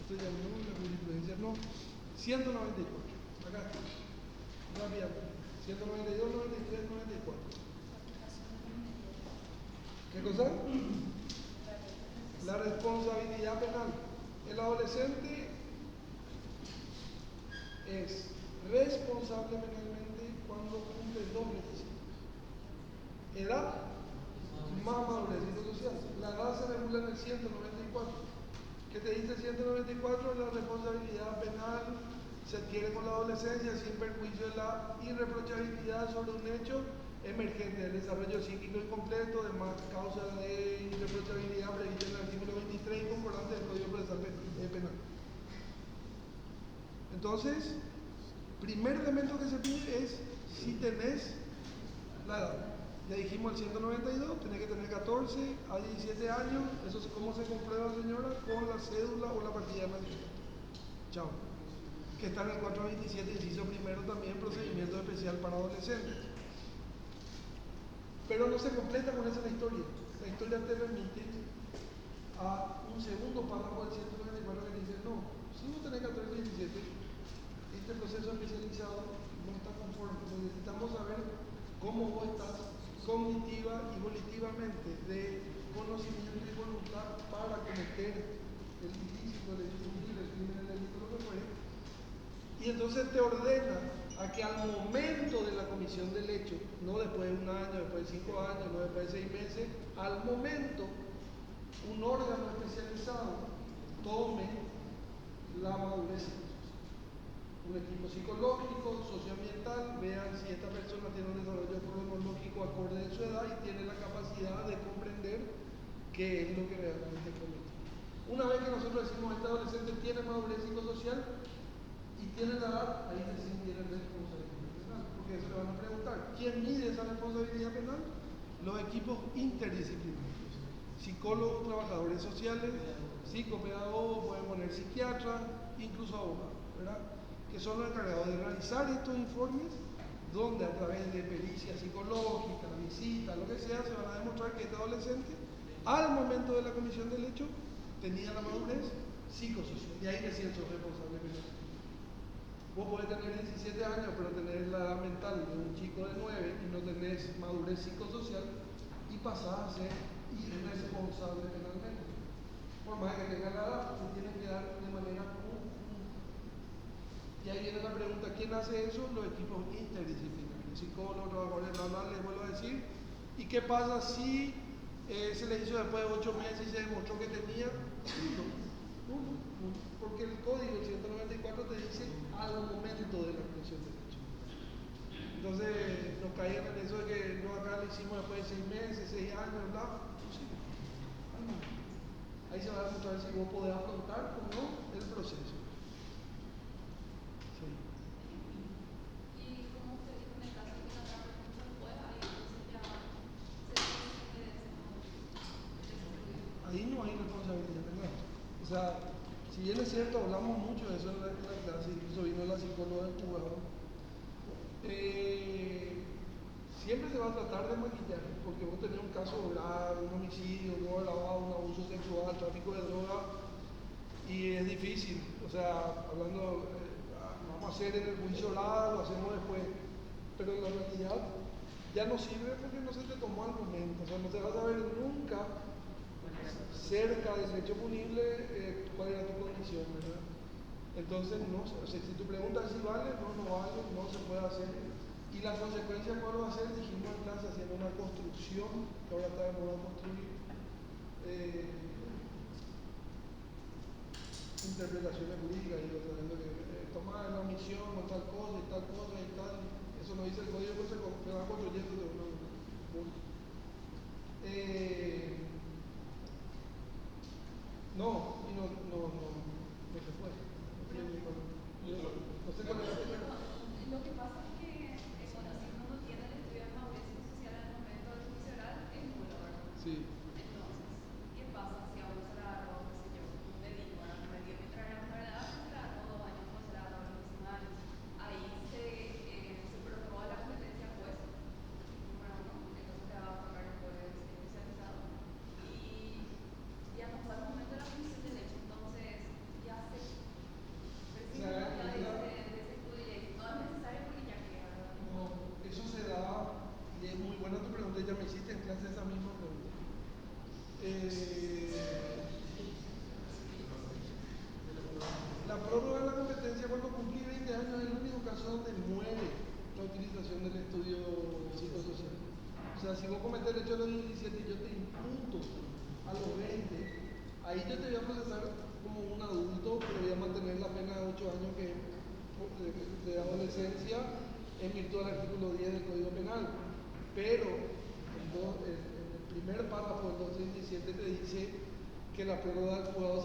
A: Esto ya no, la jurisprudencia no. 194. Acá está. Rápidamente. 192, 93, 94. ¿Qué cosa? La responsabilidad penal. El adolescente es responsable penalmente cuando cumple dos requisitos: edad más madurez social. La edad se regula en el 194. ¿Qué te dice el 194? La responsabilidad penal se adquiere con la adolescencia sin perjuicio de la irreprochabilidad sobre un hecho emergente del desarrollo psíquico incompleto, de más causa de irreprochabilidad prevista en el artículo 23 y concordante del Código Procesal Penal. Entonces, primer elemento que se pide es si tenés la edad. Ya dijimos el 192, tenés que tener 14 a 17 años. Eso es cómo se comprueba, señora, con la cédula o la partida de nacimiento. Chao. Que está en el 427, inciso primero, también procedimiento especial para adolescentes. Pero no se completa con esa la historia. La historia te remite a un segundo párrafo del 194 que dice, no, si vos tenés 14 y 17, este proceso especializado no está conforme. Necesitamos saber cómo vos estás cognitiva y volitivamente, de conocimiento y voluntad para cometer el ilícito, el crimen, el delito, lo que fuere. Y entonces te ordena a que al momento de la comisión del hecho, no después de un año, después de 5 años, no después de 6 meses, al momento un órgano especializado tome la madurez psicosocial. Un equipo psicológico, socioambiental, vean si esta persona tiene un desarrollo cronológico acorde de su edad y tiene la capacidad de comprender qué es lo que realmente comete. Una vez que nosotros decimos este adolescente tiene madurez psicosocial y tiene la edad, ahí recién tiene responsabilidad penal, porque eso le van a preguntar, ¿quién mide esa responsabilidad penal? Los equipos interdisciplinarios, psicólogos, trabajadores sociales, psicopedagogos, pueden poner psiquiatras, incluso abogados, ¿verdad? Que son los encargados de realizar estos informes, donde a través de pericia psicológica, visita, lo que sea, se van a demostrar que este adolescente, al momento de la comisión del hecho, tenía la madurez psicosocial, y ahí recién sos responsable penal. Vos podés tener 17 años, pero tener la edad mental de un chico de 9 y no tenés madurez psicosocial, y pasás a ser irresponsable penalmente. Por más que tenga la edad, se tiene que dar de manera conjunta. Y ahí viene la pregunta, ¿quién hace eso? Los equipos interdisciplinarios, psicólogos, trabajadores, les vuelvo a decir. ¿Y qué pasa si se le hizo después de 8 meses y se demostró que tenía uno? Porque el código 194 te dice al momento de la expresión de hecho. Entonces nos caían en eso de que no, acá lo hicimos después de 6 meses, 6 años, ¿verdad? Pues sí. Ahí se va a demostrar si vos podés afrontar o no el proceso. Sí.
F: Y como usted dijo, en el caso de que la trama no se pueda, ahí entonces ya se tiene que destruir.
A: Ahí no hay responsabilidad, ¿verdad? O sea, si bien es cierto, hablamos mucho de eso en la clase, incluso vino la psicóloga del jugador. Siempre se va a tratar de maquillar, porque vos tenés un caso grave, un homicidio, un robo agravado, un abuso sexual, tráfico de droga, y es difícil. O sea, hablando, vamos a hacer en el juicio oral, lo hacemos después, pero en la realidad ya no sirve porque no se te tomó al momento. O sea, no te vas a ver nunca cerca del hecho punible cuál era tu condición, ¿verdad? Entonces, no, o sea, si tu pregunta es si vale, no vale, no se puede hacer. Y la consecuencia, ¿cuál va a ser? Dijimos en clase haciendo una construcción, que ahora está de moda construir, interpretaciones jurídicas y sabiendo que tomar la omisión o tal cosa y tal cosa y tal, eso no dice el código, pues se va construyendo de uno. No se puede. No sé cuál es la primera.
F: Lo que pasa es que cuando si uno no tiene el estudio de madurez social en el momento del juicio oral, es nulo, ¿verdad?
A: Sí.
F: Entonces, ¿qué pasa si a uno se le agarró, qué sé yo, un delito, ¿verdad? No me dio mientras era menor de edad, se le agarró 2 años, como se le agarró 25 años. Ahí se prorrogó la competencia juez, número uno, entonces te va a tocar el juez especializado. Y ya pasó el momento de la comisión del hecho, entonces ya se presenta ya de ese estudio y no es necesario porque ya queda, ¿verdad?
A: No, eso se da, y es muy buena tu pregunta, ya me hiciste en clase esa misma pregunta. La prórroga de la competencia cuando cumplí 20 años es el único caso donde muere la utilización del estudio psicosocial. O sea, si vos cometés el hecho de los 17 y yo te imputo a los 20, ahí yo te voy a procesar como un adulto, pero voy a mantener la pena de 8 años de adolescencia en virtud del artículo 10 del Código Penal. Pero en el primer párrafo del 217 te dice que la prórroga del juzgado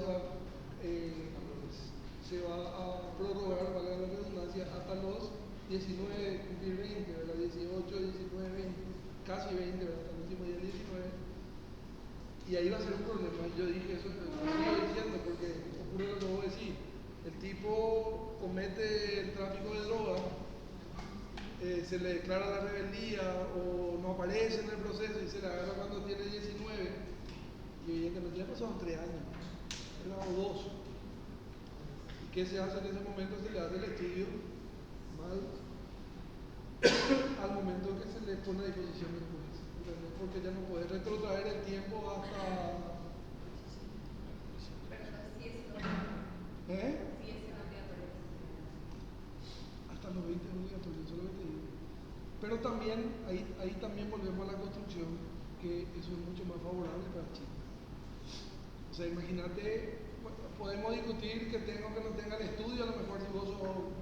A: se va a prorrogar, valga la redundancia, hasta los 19, cumplir 20, ¿verdad? 18, 19, 20, casi 20, ¿verdad? Hasta el último día 19. Y ahí va a ser un problema. Yo dije eso, lo sigo diciendo, porque ocurre lo que vos decís. El tipo comete el tráfico de droga, se le declara la rebeldía o no aparece en el proceso y se le agarra cuando tiene 19. Y evidentemente ya pasaron 3 años, o 2. ¿Y qué se hace en ese momento? Se le hace el estudio mal al momento que se le pone a disposición del juez. Porque ya no puede retrotraer el tiempo hasta.
F: Pero entonces sigue siendo obligatorio. Sigue siendo obligatorio.
A: Hasta los 20 es obligatorio, solamente digo. Pero también, ahí también volvemos a la construcción, que eso es mucho más favorable para Chile. O sea, imagínate, podemos discutir que tenga o que no tenga el estudio, a lo mejor si vos sos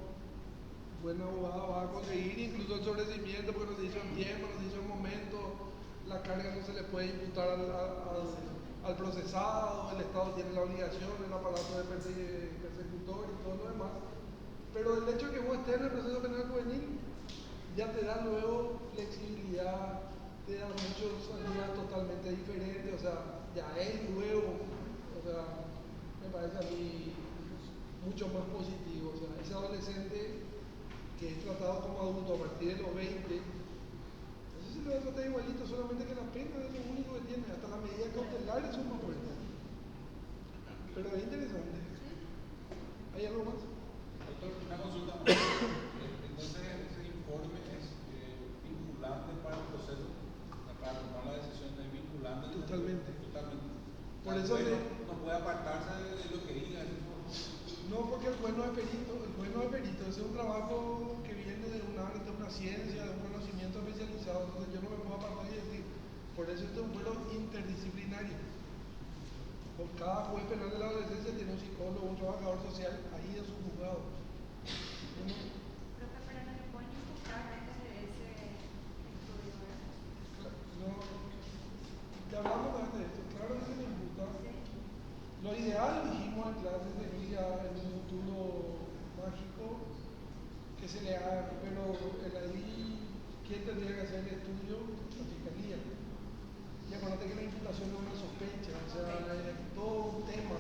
A: buena abogada vas a conseguir incluso el sobrecimiento porque no se hizo en tiempo, no se hizo en momento, la carga no se le puede imputar al procesado, el Estado tiene la obligación, el aparato de persecutor y todo lo demás. Pero el hecho de que vos estés en el proceso penal juvenil ya te da luego flexibilidad, te da muchas salidas totalmente diferentes, o sea, ya es luego, o sea, me parece a mí mucho más positivo. O sea, ese adolescente que es tratado como adulto a partir de los 20, eso se le va a tratar igualito, solamente que la pena es lo único que tiene, hasta las medidas cautelares son más fuertes. Pero es interesante. ¿Hay algo más?
B: Doctor, una consulta. Entonces, ese informe es vinculante para el proceso, para tomar la decisión de
A: totalmente.
B: Totalmente.
A: Por
B: El
A: eso
B: juez
A: le-
B: no puede apartarse de lo que diga.
A: No, porque el juez no es perito, el juez no es perito, ese es un trabajo que viene de un arte, de una ciencia, de un conocimiento especializado, entonces yo no me puedo apartar y decir, por eso este es un fuero interdisciplinario. Por cada juez penal de la adolescencia tiene un psicólogo, un trabajador social ahí en su juzgado.
F: Profe, pero no le pueden imputar antes de ese estudio, ¿verdad?
A: No, ya hablamos antes de esto, claro que se le imputa.
F: Sí.
A: Lo ideal, dijimos en clases, sería en un futuro mágico que se le haga, pero el ahí, ¿quién tendría que hacer el estudio? La fiscalía. Y acuérdate que la imputación no es una sospecha, o sea, es todo un tema.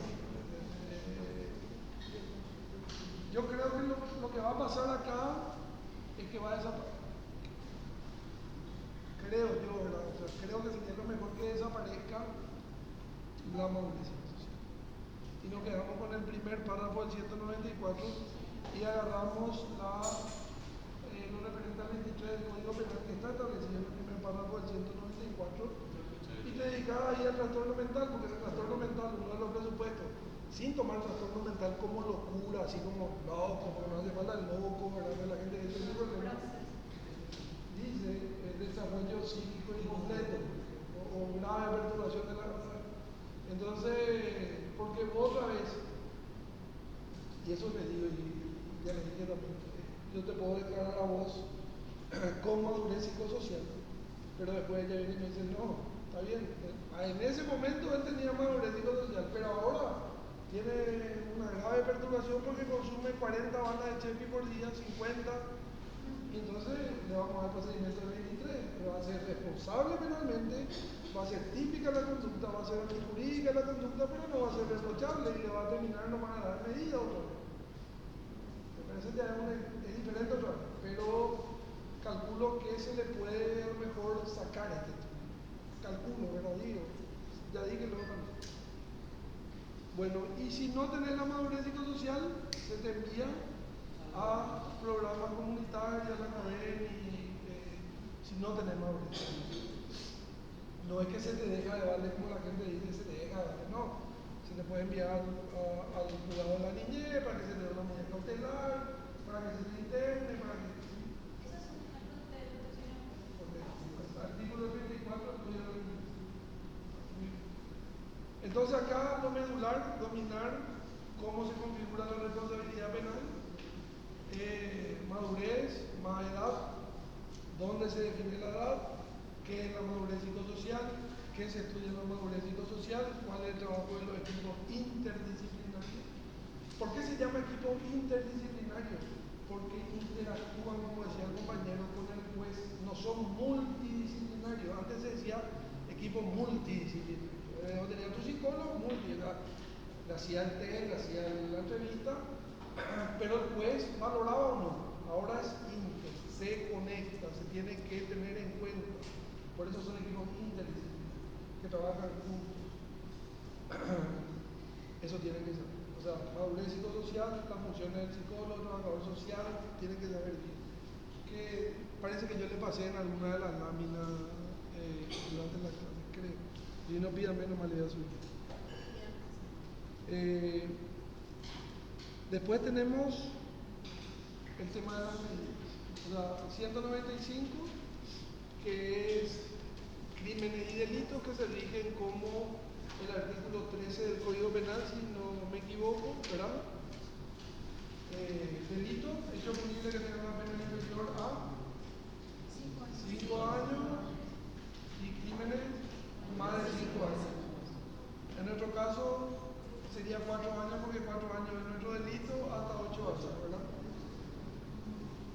A: Yo creo que lo que va a pasar acá es que va a desaparecer. Creo yo, ¿verdad? O sea, creo que sería lo mejor que desaparezca la movilización. Y nos quedamos con el primer párrafo del 194 y agarramos lo referente al 23 del Código Penal que está establecido en el primer párrafo del 194 y te dedicas ahí al trastorno mental, porque el trastorno mental, uno de los presupuestos, sin tomar trastorno mental como locura, así como loco, porque no hace falta el loco, ¿verdad? De la gente que tiene problemas. Dice el desarrollo psíquico incompleto o una perturbación de la. Entonces, porque vos otra vez, y eso le digo, y ya le dije también, yo te puedo declarar a vos con madurez psicosocial, pero después ella viene y me dice, no, está bien, en ese momento él tenía madurez psicosocial, pero ahora tiene una grave perturbación porque consume 40 balas de chepi por día, 50, y entonces le vamos a dar procedimiento de 23, pero va a ser responsable penalmente, va a ser típica la conducta, va a ser antijurídica la conducta, pero no va a ser reprochable y le va a terminar, no van a dar medida otra vez. Me parece que es diferente otra vez, pero calculo que se le puede a lo mejor sacar este estudio. Calculo, ¿verdad? Digo, ya dije luego también. Bueno, y si no tenés la madurez psicosocial, se te envía a programas comunitarios, a la academia, si no tenés madurez. No es que se te deja de darle como la gente dice, se te deja de darle, no. Se le puede enviar al cuidado de la niñez para que se le dé una medida cautelar, para que se le interne, para que.
F: ¿Esos son ejemplos de educación?
A: Artículo 34 del Código de la Niñez. Entonces acá lo medular, dominar cómo se configura la responsabilidad penal, madurez, más edad, dónde se define la edad, qué es la madurez psicosocial, qué se estudia en la madurez psicosocial, cuál es el trabajo de los equipos interdisciplinarios. ¿Por qué se llama equipo interdisciplinario? Porque interactúan, como decía el compañero, con el juez, no son multidisciplinarios. Antes se decía equipo multidisciplinario. Tenía tu psicólogo, le hacía el test, le hacía la entrevista, pero el juez valoraba o no. Ahora es inter, se conecta, se tiene que tener en cuenta. Por eso son equipos interdisciplinarios, que trabajan juntos. Eso tiene que ser. O sea, madurez psicosocial, las funciones del psicólogo, trabajador social, tienen que saber bien. Que parece que yo le pasé en alguna de las láminas durante la clase, creo. Y no pida menos malidad suya. Después tenemos el tema de las medidas. O sea, 195, que es crímenes y delitos que se rigen como el artículo 13 del Código Penal, si no me equivoco, ¿verdad? Delito, hecho punible que tenga una pena inferior a 5 años y crímenes más de 5 años. En nuestro caso sería 4 años porque 4 años es nuestro delito hasta 8 años, ¿verdad?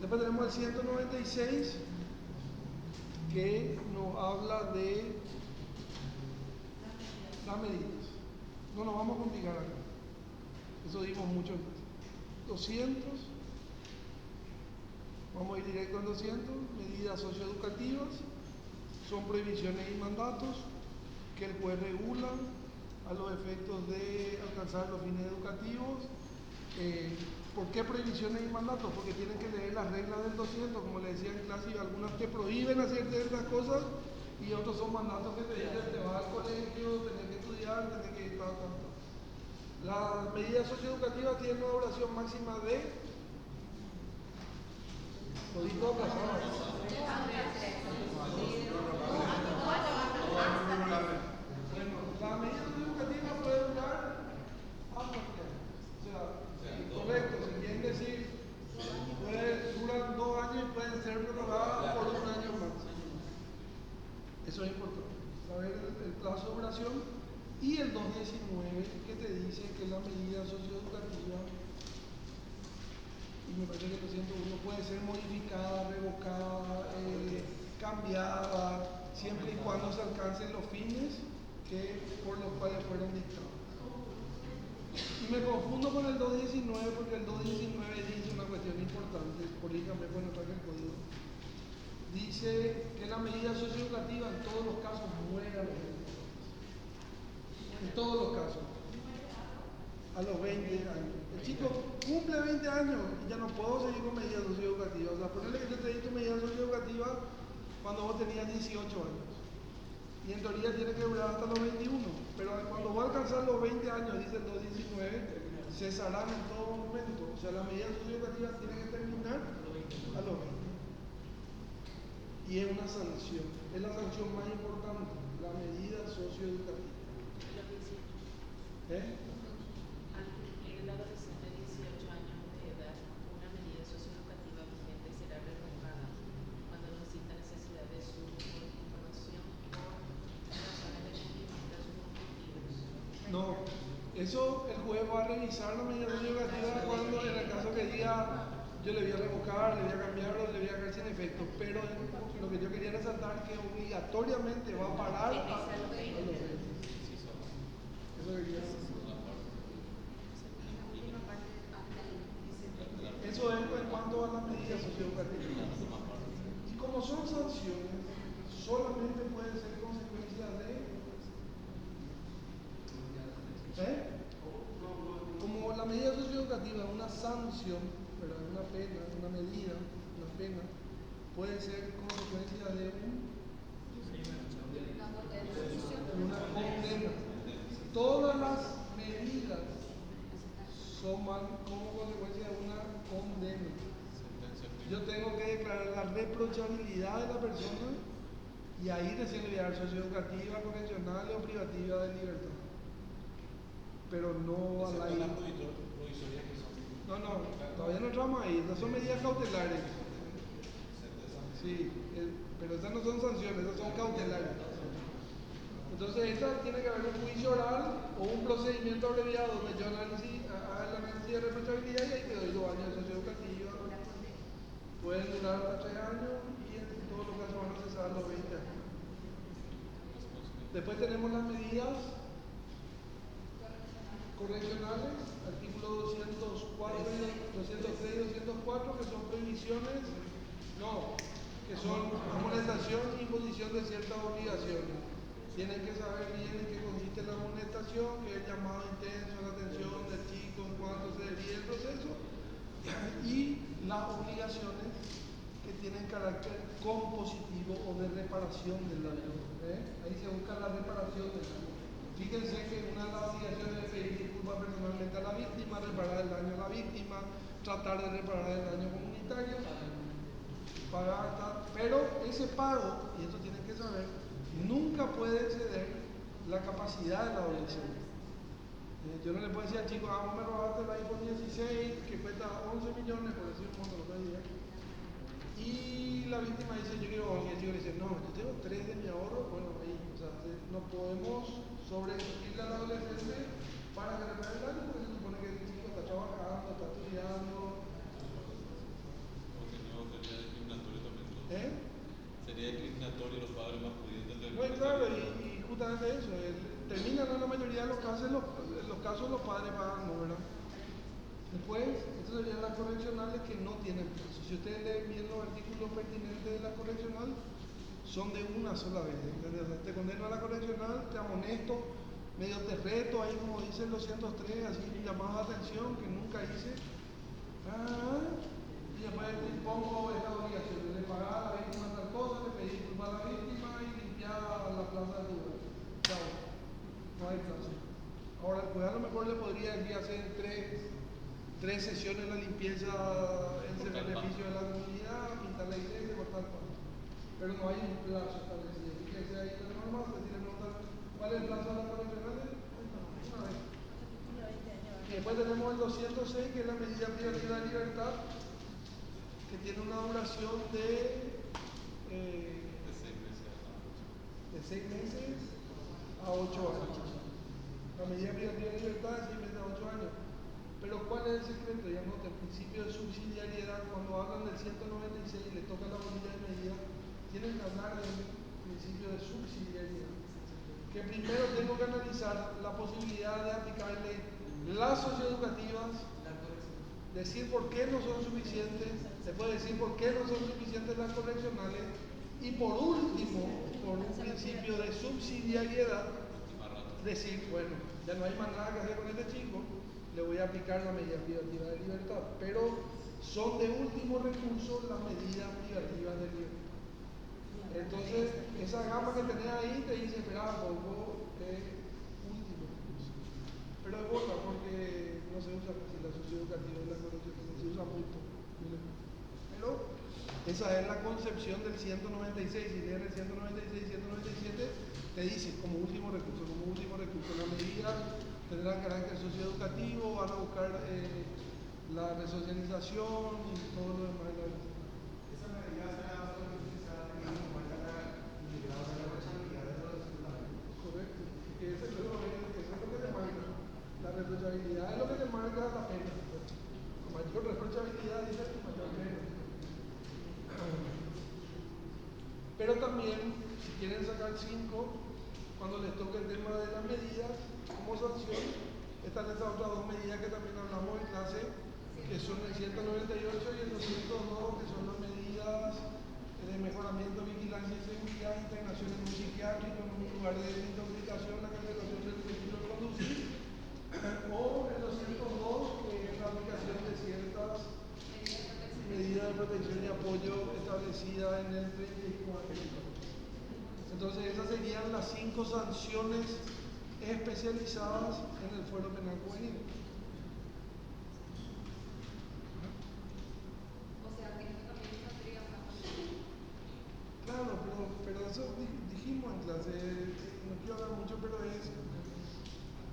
A: Después tenemos el 196 que nos habla de las medidas. No nos vamos a complicar acá. Eso dimos mucho en 200. Vamos a ir directo en 200. Medidas socioeducativas. Son prohibiciones y mandatos que el juez regula a los efectos de alcanzar los fines educativos. ¿Por qué prohibiciones y mandatos? Porque tienen que leer las reglas del 200, como les decía en clase, y algunas que prohíben hacer ciertas cosas Y otros son mandatos que te dicen, te vas al colegio, tenés que estudiar, tenés que ir tal. Las medidas socioeducativas tienen una duración máxima de... Lo digo aplazado. Bueno, la medida socioeducativa puede durar hasta que... O sea, correcto, se quiere decir, duran 2 años y pueden ser prorrogadas por 1 año más. Eso es importante, saber el plazo de duración y el 219 que te dice que la medida socioeducativa, y me parece que el 201 puede ser modificada, revocada, cambiada, siempre y cuando se alcancen los fines por los cuales fueron dictados. Y me confundo con el 219 porque el 219 dice una cuestión importante, políticamente cuando traje el código. Dice que la medida socioeducativa en todos los casos muere a los 20 años. En todos los casos. A los 20 años. El chico cumple 20 años y ya no puedo seguir con medidas socioeducativas. O sea, ponerle que yo te di tu medida socioeducativa cuando vos tenías 18 años. Y en teoría tiene que durar hasta los 21. Pero cuando vos alcanzar los 20 años, dice el 219, cesarán en todo momento. O sea, la medida socioeducativa tiene que terminar a los 20. Y es una sanción, es la sanción más importante, la medida socioeducativa.
G: El adolescente de 18 años de edad, una medida socioeducativa vigente será revocada cuando no exista necesidad de su información por razones de cumplimiento de sus objetivos.
A: No, eso el juez va a revisar la medida socioeducativa cuando en el caso que diga yo le voy a revocar, le voy a cambiar o le voy a dejar sin efecto, pero lo que yo quería resaltar es que obligatoriamente va a parar a los 20. Eso es en cuanto a las medidas socioeducativas. Y como son sanciones, solamente pueden ser consecuencias de... Como la medida socioeducativa es una sanción, pero es una pena, una medida, una pena, puede ser consecuencia de una condena. Todas las medidas son como consecuencia de una condena. Yo tengo que declarar la reprochabilidad de la persona y ahí recién le voy a dar socioeducativa, correccional o privativa de libertad. Pero no al aire. No, todavía no entramos ahí, esas son medidas cautelares. Sí, pero esas no son sanciones, esas son cautelares. Entonces, esta tiene que haber un juicio oral o un procedimiento abreviado donde yo haga el análisis de reprochabilidad y ahí te doy 2 años de socioeducativa. Pueden durar hasta 3 años y en todos los casos van a cesar los 20 años. Después tenemos las medidas correccionales, artículos 204, 203 y 204, que son prohibiciones, que son amonestación y imposición de ciertas obligaciones. Tienen que saber bien en qué consiste la amonestación, que es el llamado intenso a la atención del chico en cuanto se desvíe el proceso, y las obligaciones que tienen carácter compositivo o de reparación del daño. Ahí se busca la reparación del daño. Fíjense que una de las obligaciones es pedir disculpas personalmente a la víctima, reparar el daño a la víctima, tratar de reparar el daño comunitario, pagar, pero ese pago, y esto tienen que saber, nunca puede exceder la capacidad del adolescente. Yo no le puedo decir al chico, vos me robaste el iPhone 16 que cuesta 11 millones, por decir un monto, no día. Y la víctima dice, yo quiero 11, y el chico le dice, no, yo tengo 3 de mi ahorro, bueno, ahí, o sea, no podemos sobreexigirle al adolescente para que repare el daño, porque se supone que el chico está trabajando, está estudiando.
D: Porque no sería discriminatorio también. Sería discriminatorio los padres más pudientes del
A: Bueno, claro, y justamente eso, terminan en la mayoría de los casos los padres pagando, ¿verdad? Después, estas serían las correccionales que no tienen plazo. Si ustedes leen bien los artículos pertinentes de la correccional, son de una sola vez. ¿Entendés? Te condeno a la correccional, te amonesto, medio te reto, ahí como dice el 203, así llamados de atención que nunca hice. Y después te impongo estas obligaciones, de pagar a la víctima tal cosa, de pedir disculpas a la víctima y limpiar a la plaza de Durango. Chao, no hay plazo. Ahora, el juez a lo mejor le podría decir hacer tres sesiones la limpieza en beneficio de la comunidad, pintar la iglesia, cortar el pasto. Pero no hay un plazo establecido. Fíjense ahí las normas, si le preguntan cuál es el plazo de las convencionales, una vez. Y después tenemos el 206, que es la medida privativa de libertad, que tiene una duración de 6 meses a 8 años. La medida privativa de libertad de 6 meses a 8 años. Pero ¿cuál es el secreto? Ya no, el principio de subsidiariedad, cuando hablan del 196 y le toca la bolilla de medida, tienen que hablar del principio de subsidiariedad. Que primero tengo que analizar la posibilidad de aplicarle las socioeducativas, decir por qué no son suficientes, después decir por qué no son suficientes las correccionales, y por último, por un principio de subsidiariedad, decir, bueno, ya no hay más nada que hacer con este chico, le voy a aplicar la medida privativa de libertad. Pero son de último recurso las medidas privativas de libertad. Entonces, esa gama que tenés ahí te dice, espera, poco es último recurso. Pero es buena porque no se usa casi la socioeducativa y la corrección, se usa mucho. Pero esa es la concepción del 196. Si leen el 196 y 197, te dice como último recurso. La medida tendrá carácter socioeducativo, van a buscar la resocialización y todo lo demás.
H: Esa medida será utilizada en la responsabilidad de los ciudadanos.
A: Correcto. Eso es lo que te marca. La responsabilidad es lo que te marca la pena. Con mayor responsabilidad dice mayor pena. Pero también, si quieren sacar 5, cuando les toque el tema de las medidas, como sanción, están estas otras dos medidas que también hablamos en clase, que son el 198 y el 202, que son las medidas de mejoramiento, vigilancia y seguridad, internación en un psiquiátrico, en un lugar de intoxicación, la cancelación del vehículo de conducir, o el 202, que es la aplicación de ciertas medidas de protección y apoyo establecidas en el 34. Entonces esas serían las 5 sanciones especializadas en el fuero penal juvenil.
F: O sea, que esto también saldría a
A: Claro, pero eso dijimos en clase, no quiero hablar mucho, pero es,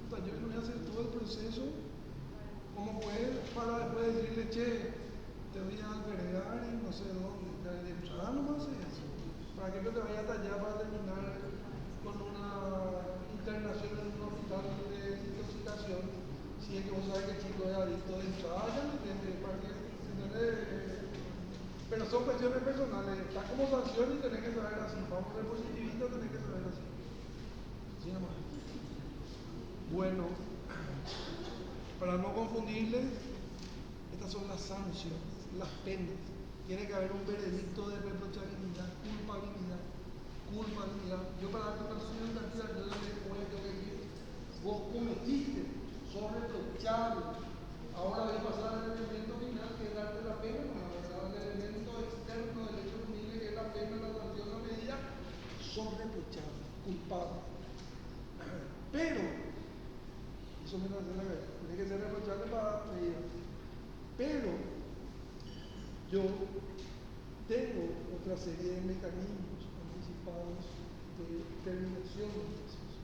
A: puta, yo no voy a hacer todo el proceso como juez para después decirle, che, te voy a albergar y no sé dónde, de entrada nomás es eso. ¿Para qué te vaya a tallar para terminar con una internación en un hospital de intoxicación si es que vos sabes que el chico es adicto de entrada? ¿Para qué? Pero son cuestiones personales, está como sanción y tenés que saber así, vamos a ser positivistas, tenés que saber así. ¿Sí, nomás? Bueno, para no confundirles, estas son las sanciones, las penas. Tiene que haber un veredicto de reprochabilidad, culpabilidad. Yo para darte una sanción cantidad, yo le cuento que vos cometiste, sos reprochable. Ahora voy a pasar al elemento final, que es darte la pena, al elemento externo del hecho punible, que es la pena, la sanción, la medida, sos reprochable, culpable. Pero, eso me lo hace la cabeza, tiene que ser reprochable para medida. Pero, yo tengo otra serie de mecanismos anticipados de terminación del proceso,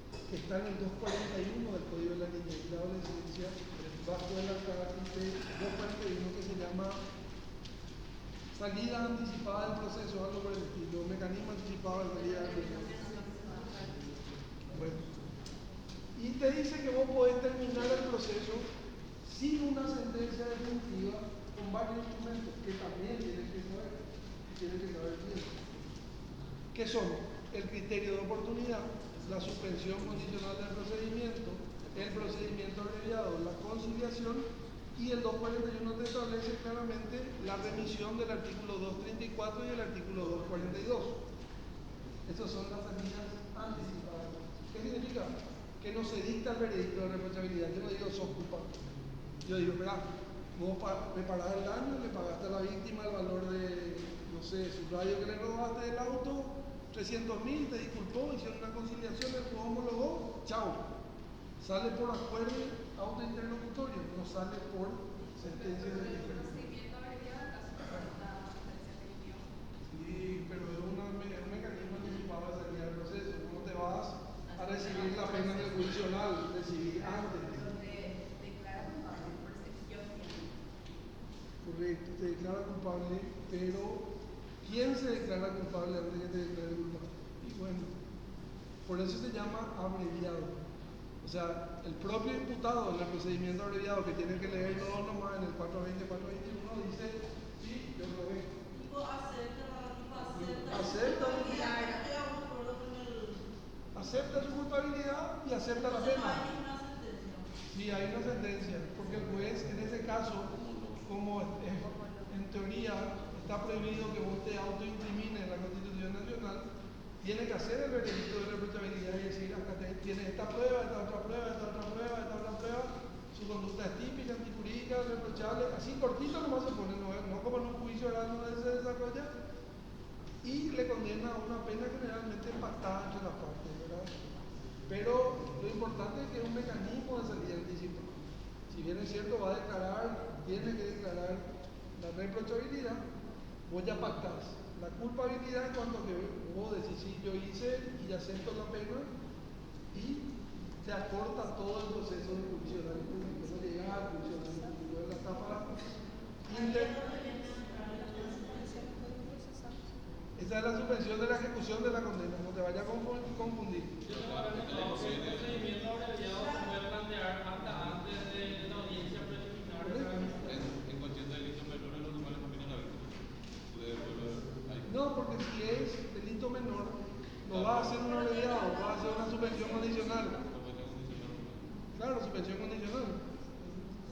A: que están en el 241 del Código de la Niñez y la Adolescencia, bajo el artículo 241, que se llama salida anticipada del proceso, algo por el estilo, mecanismo anticipado de salida del proceso. Bueno, y te dice que vos podés terminar el proceso sin una sentencia definitiva, con varios instrumentos que también tienen que saber bien. ¿Qué son? El criterio de oportunidad, la suspensión condicional del procedimiento, el procedimiento abreviado, la conciliación, y el 241 te establece claramente la remisión del artículo 234 y el artículo 242. Esas son las salidas anticipadas. ¿Qué significa? Que no se dicta el veredicto de responsabilidad. Yo no digo sos culpable. Yo digo, espera, vos preparás el daño, le pagaste a la víctima el valor de, no sé, su radio que le robaste del auto, 300.000, te disculpó, hicieron una conciliación, el juez homologó, chao. Sale por acuerdo autointerlocutorio, no sale por sentencia de diferencia.
F: Procedimiento abreviado en caso de una sentencia definitiva.
A: Sí, pero es un mecanismo anticipado de salida del proceso. No te vas a recibir la pena del juicio oral, recibir antes.
F: Donde declara culpable, por excepción.
A: Correcto, te declara culpable, pero ¿quién se declara culpable antes que te declare culpable? Y bueno, por eso se llama abreviado. O sea, el propio imputado en el procedimiento abreviado, que tiene que leerlo nomás en el 420, 421, dice, sí, yo lo veo. Acepta su culpabilidad y acepta la pena. Sí, hay una sentencia, porque el juez en ese caso, como en teoría está prohibido que vos te autoincrimines en la Constitución Nacional, tiene que hacer el veredicto de reprochabilidad y decir, acá tienes esta prueba, esta otra prueba, esta otra prueba, esta otra prueba, su conducta es típica, antijurídica, reprochable, así cortito nomás se pone, no como en un juicio oral donde se desarrolla, y le condena a una pena generalmente pactada entre las partes, ¿verdad? Pero lo importante es que es un mecanismo de salida anticipada. Si bien es cierto, va a declarar, tiene que declarar la reprochabilidad, vos ya pactás. La culpabilidad en cuanto a que vos decís, sí, yo hice y acepto la pena y se acorta todo el proceso de juicio oral público, no llega al juicio oral público, la etapa esa es la suspensión de la ejecución de la condena, no te vayas a confundir.
C: El procedimiento abreviado se puede plantear hasta antes de la audiencia preliminar.
D: En cuestión de delitos menores, los normales no vienen a la víctima.
A: No, porque si es delito menor, no va a ser un abreviado, va a ser una suspensión condicional. Claro, suspensión condicional.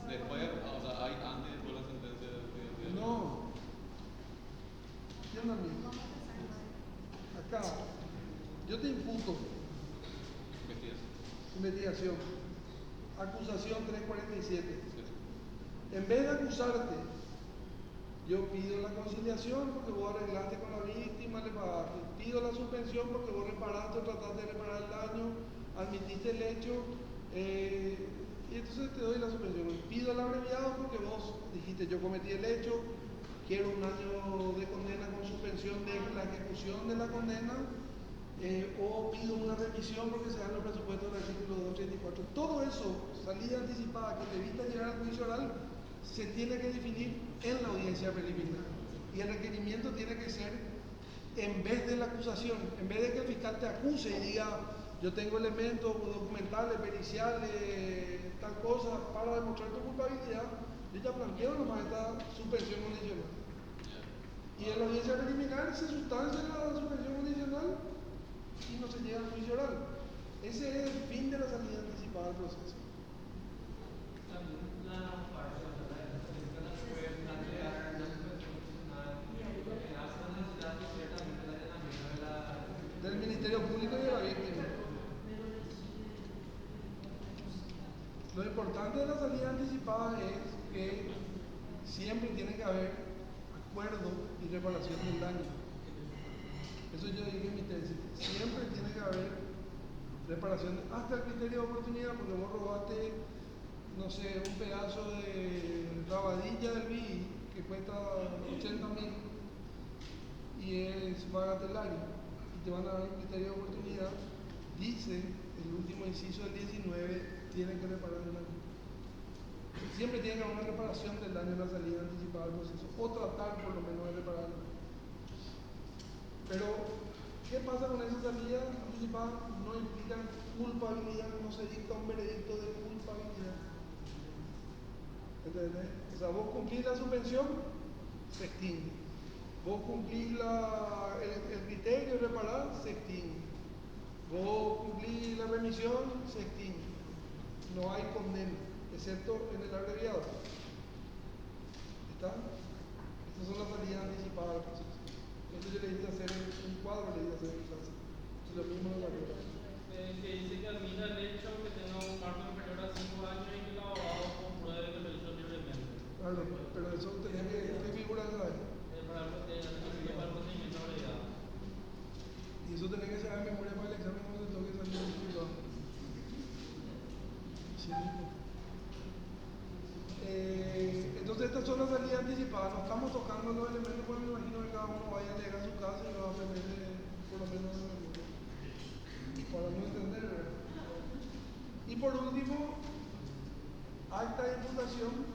D: Después, o sea, hay antes y después la sentencia de...
A: No. ¿Entiendan bien? Acá, yo te imputo investigación, acusación 347. En vez de acusarte, yo pido la conciliación porque vos arreglaste con la víctima, le pagaste. Pido la suspensión porque vos reparaste o trataste de reparar el daño, admitiste el hecho, y entonces te doy la suspensión. Pido el abreviado porque vos dijiste, yo cometí el hecho, quiero un año de condena con suspensión de la ejecución de la condena, o pido una revisión porque se dan los presupuestos del artículo 234. Todo eso, salida anticipada que te evita llegar al juicio oral, se tiene que definir en la audiencia preliminar. Y el requerimiento tiene que ser en vez de la acusación, en vez de que el fiscal te acuse y diga, yo tengo elementos documentales, periciales, tal cosa, para demostrar tu culpabilidad, yo ya planteo nomás esta suspensión condicional. Y en la audiencia preliminar se sustancia la suspensión condicional y no se llega al juicio oral. Ese es el fin de la salida anticipada del proceso. Del Ministerio Público y de la víctima. Lo importante de la salida anticipada es que siempre tiene que haber acuerdo y reparación del daño. Eso yo dije en mi tesis. Siempre tiene que haber reparación hasta el criterio de oportunidad, porque vos robaste, no sé, un pedazo de rabadilla del BI que cuesta 80.000 y es bagatelario y te van a dar un criterio de oportunidad. Dice el último inciso del 19, tiene que reparar el daño. Siempre tiene que haber una reparación del daño en la salida anticipada del proceso, o tratar por lo menos de repararlo. Pero, ¿qué pasa con esa salida anticipada? No implica culpabilidad, no se dicta un veredicto de culpabilidad. ¿Entendés? O sea, vos cumplís la suspensión, se extingue. Vos cumplís el criterio de reparar, se extingue. Vos cumplís la remisión, se extingue. No hay condena, excepto en el abreviado. ¿Está? Estas son las salidas anticipadas del proceso. Entonces yo le hice hacer un cuadro, le hice hacer en clase. Y lo mismo en la regla.
C: Que dice que admita el hecho que tenga un marco inferior a 5 años y que el abogado compruebe que lo hizo libremente.
A: Claro, pero eso tenía que figurar ahí.
C: Para el procedimiento abreviado.
A: Y Sí. Entonces estas son las salidas anticipadas. No estamos tocando los elementos porque me imagino que cada uno vaya a leer a su casa y lo va a aprender por lo menos de memoria. Para no entender, ¿verdad? Y por último, acta de imputación,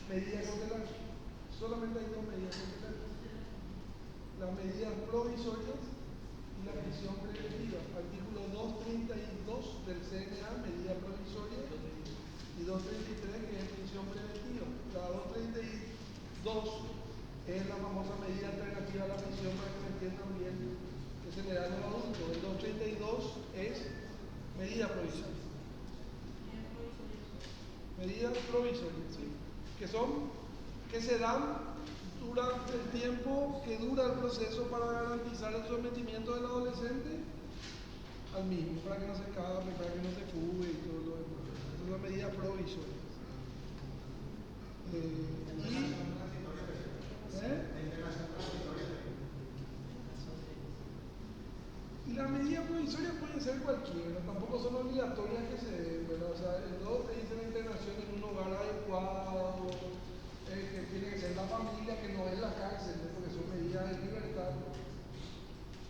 A: medida cautelar. Solamente hay dos medidas cautelares. Las medidas provisorias y la prisión preventiva. Artículo 232 del CNA, medida provisoria, y 233 que es prisión preventiva. La 232 es la famosa medida alternativa a la prisión, para que me entiendan bien, que se le da a los adultos. El 232 es medida provisoria. Medidas provisorias, ¿sí? Que se dan durante el tiempo que dura el proceso para garantizar el sometimiento del adolescente al mismo, para que no se escape, para que no se fugue y todo lo demás. Esa es la medida provisoria. Y la medida provisoria puede ser cualquiera, tampoco son obligatorias que se den, ¿verdad? O sea, el 2 te dice la internación en un hogar adecuado, que tiene que ser la familia, que no es la cárcel, ¿no? Porque son medidas de libertad.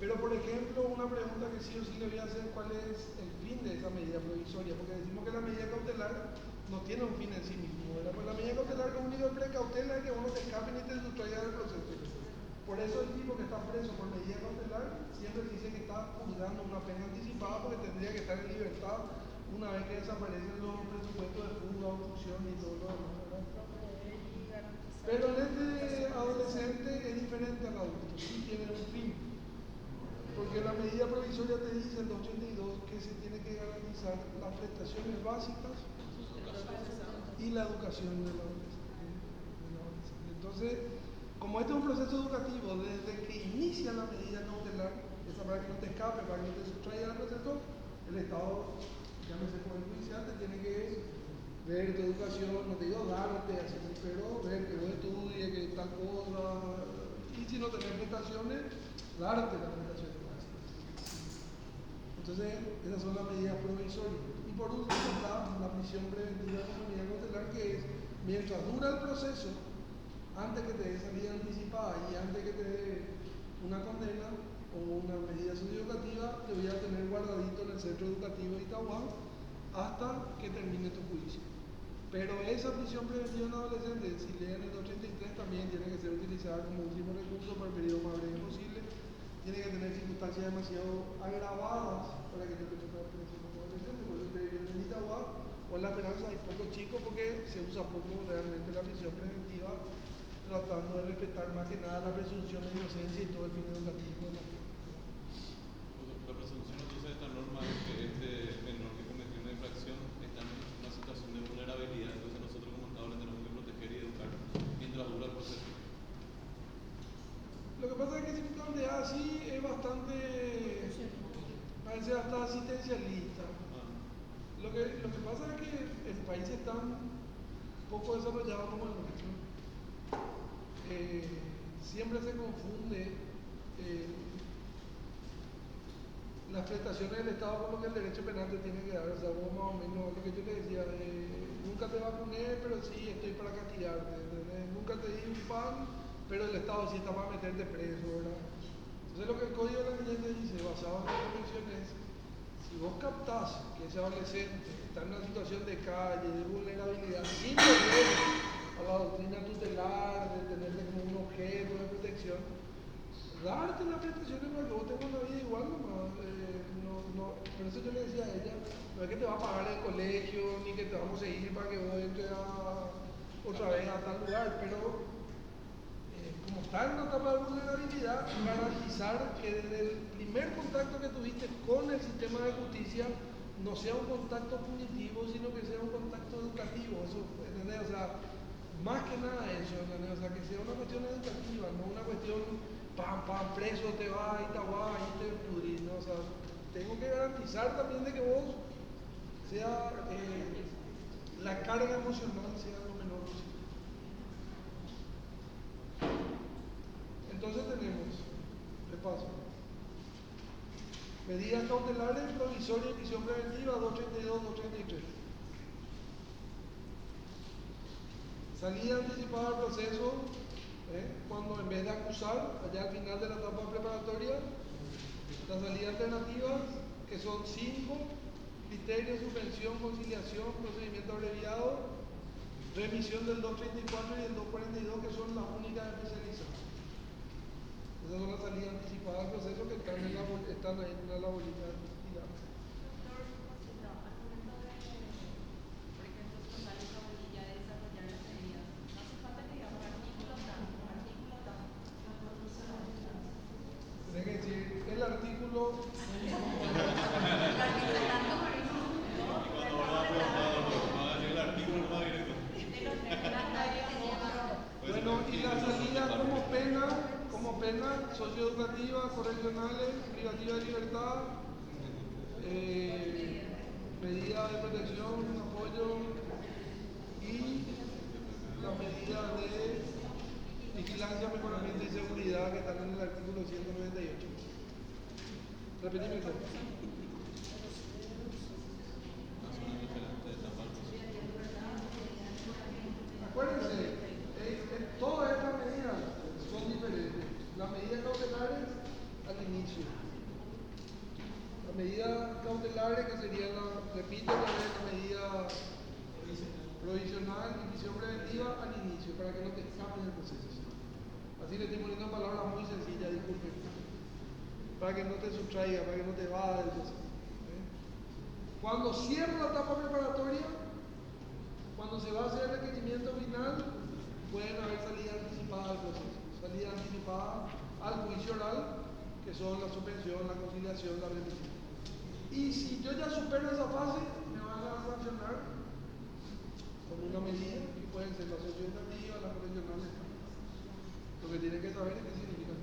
A: Pero, por ejemplo, una pregunta que sí o sí le voy a hacer, ¿cuál es el fin de esa medida provisoria? Porque decimos que la medida cautelar no tiene un fin en sí mismo, ¿verdad? Pues la medida cautelar lo único que precautela es que uno te escape ni te sustraiga del proceso. Por eso el tipo que está preso por medida cautelar siempre dice que está juzgando una pena anticipada porque tendría que estar en libertad una vez que desaparecen los presupuestos de fuga, obstrucción y todo lo demás, ¿verdad? Pero el este adolescente es diferente al adulto, sí tiene un fin. Porque la medida provisoria te dice el 282 que se tiene que garantizar las prestaciones básicas y la educación del adolescente. Entonces, como este es un proceso educativo, desde que inicia la medida cautelar, esa para que no te escape, para que no te sustraiga del proceso, el Estado, llámese Poder Judicial, te tiene que ver tu educación, no te digo darte, así, pero ver que vos estudies, que tal cosa, y si no tenés prestaciones, darte las prestaciones básicas. Entonces, esas son las medidas provisorias. Y por último está la prisión preventiva como medida cautelar, que es, mientras dura el proceso, antes que te dé salida anticipada y antes que te dé una condena o una medida socioeducativa, te voy a tener guardadito en el centro educativo de Itagua hasta que termine tu juicio. Pero esa prisión preventiva en adolescentes, si leen el 283, también tiene que ser utilizada como último recurso para el periodo más breve posible. Tiene que tener circunstancias demasiado agravadas para que te metan a prisión como adolescente. Por eso te viene en Itagua o en La Esperanza hay pocos chicos porque se usa poco realmente la prisión preventiva, tratando de respetar más que nada la presunción de inocencia y todo el fin educativo.
D: La presunción entonces de esta norma es que este menor que cometió una infracción está en una situación de vulnerabilidad, entonces nosotros como Estado le tenemos que proteger y educar mientras dura el proceso.
A: Lo que pasa es que si plantea así es bastante, parece hasta asistencialista. Lo que pasa es que el país es tan poco desarrollado como el nuestro. Siempre se confunde las prestaciones del Estado con lo que el derecho penal te tiene que dar. O sea, vos más o menos lo que yo le decía, nunca te vacuné, pero sí estoy para castigarte. Nunca te di un pan, pero el Estado sí está para meterte preso, ¿verdad? Entonces lo que el Código de la Niñez te dice, basado en la convención, es si vos captás que ese adolescente está en una situación de calle, de vulnerabilidad, sin volver a la doctrina tutelar, de tenerle como un objeto de protección, darte las prestaciones para que vos tengas una vida igual nomás. Por eso yo le decía a ella, no es que te va a pagar el colegio, ni que te vamos a seguir para que vos entres otra vez a tal lugar, pero como está en una etapa de vulnerabilidad, garantizar que desde el primer contacto que tuviste con el sistema de justicia no sea un contacto punitivo, sino que sea un contacto educativo. Eso, ¿entendés? O sea, más que nada eso, ¿entendés? O sea, que sea una cuestión educativa, no una cuestión preso te vas, ahí te vas, ahí te pudrís, ¿no? O sea, tengo que garantizar también de que vos sea la carga emocional sea lo menor posible. Entonces tenemos, repaso, medidas cautelares, provisorias y prisión preventiva, 282, 283. Salida anticipada del proceso, cuando en vez de acusar, allá al final de la etapa preparatoria, las salidas alternativas, que son 5: criterio, suspensión, conciliación, procedimiento abreviado, remisión del 234 y el 242, que son las únicas especializadas. Esas son las salidas anticipadas del proceso que están, están ahí en la bolita tirada.
F: Doctor, consulta, al momento de, por ejemplo, si nos sale una bolilla de desarrollar las medidas, no hace falta que digamos artículo tanto, artículo tanto.
A: Tiene que decir el artículo.
F: El artículo tanto, por eso.
D: Y cuando va a preguntar, va a decir el artículo más directo.
F: De los reglamentarios que llevan.
A: Bueno, y la salida como pena socioeducativa, correccionales, privativa de libertad, medidas de protección, apoyo y las medidas de vigilancia, mejoramiento y seguridad que están en el artículo 198. Repetime el tema. Acuérdense, todas estas medidas son diferentes. Las medidas cautelares al inicio. Las medidas cautelares que serían, repito, la medida provisional y prisión preventiva al inicio, para que no te escapes del proceso. Así le estoy poniendo palabras muy sencillas, disculpen. Para que no te sustraiga, para que no te vada del proceso. Cuando cierra la etapa preparatoria, cuando se va a hacer el requerimiento final, pueden haber salidas anticipadas al proceso. Salida anticipada al juicio oral, que son la suspensión, la conciliación, la remisión. Y si yo ya supero esa fase, me van a sancionar con una medida que pueden ser la socioeducativa, la profesional. Lo que tienen que saber es qué significa.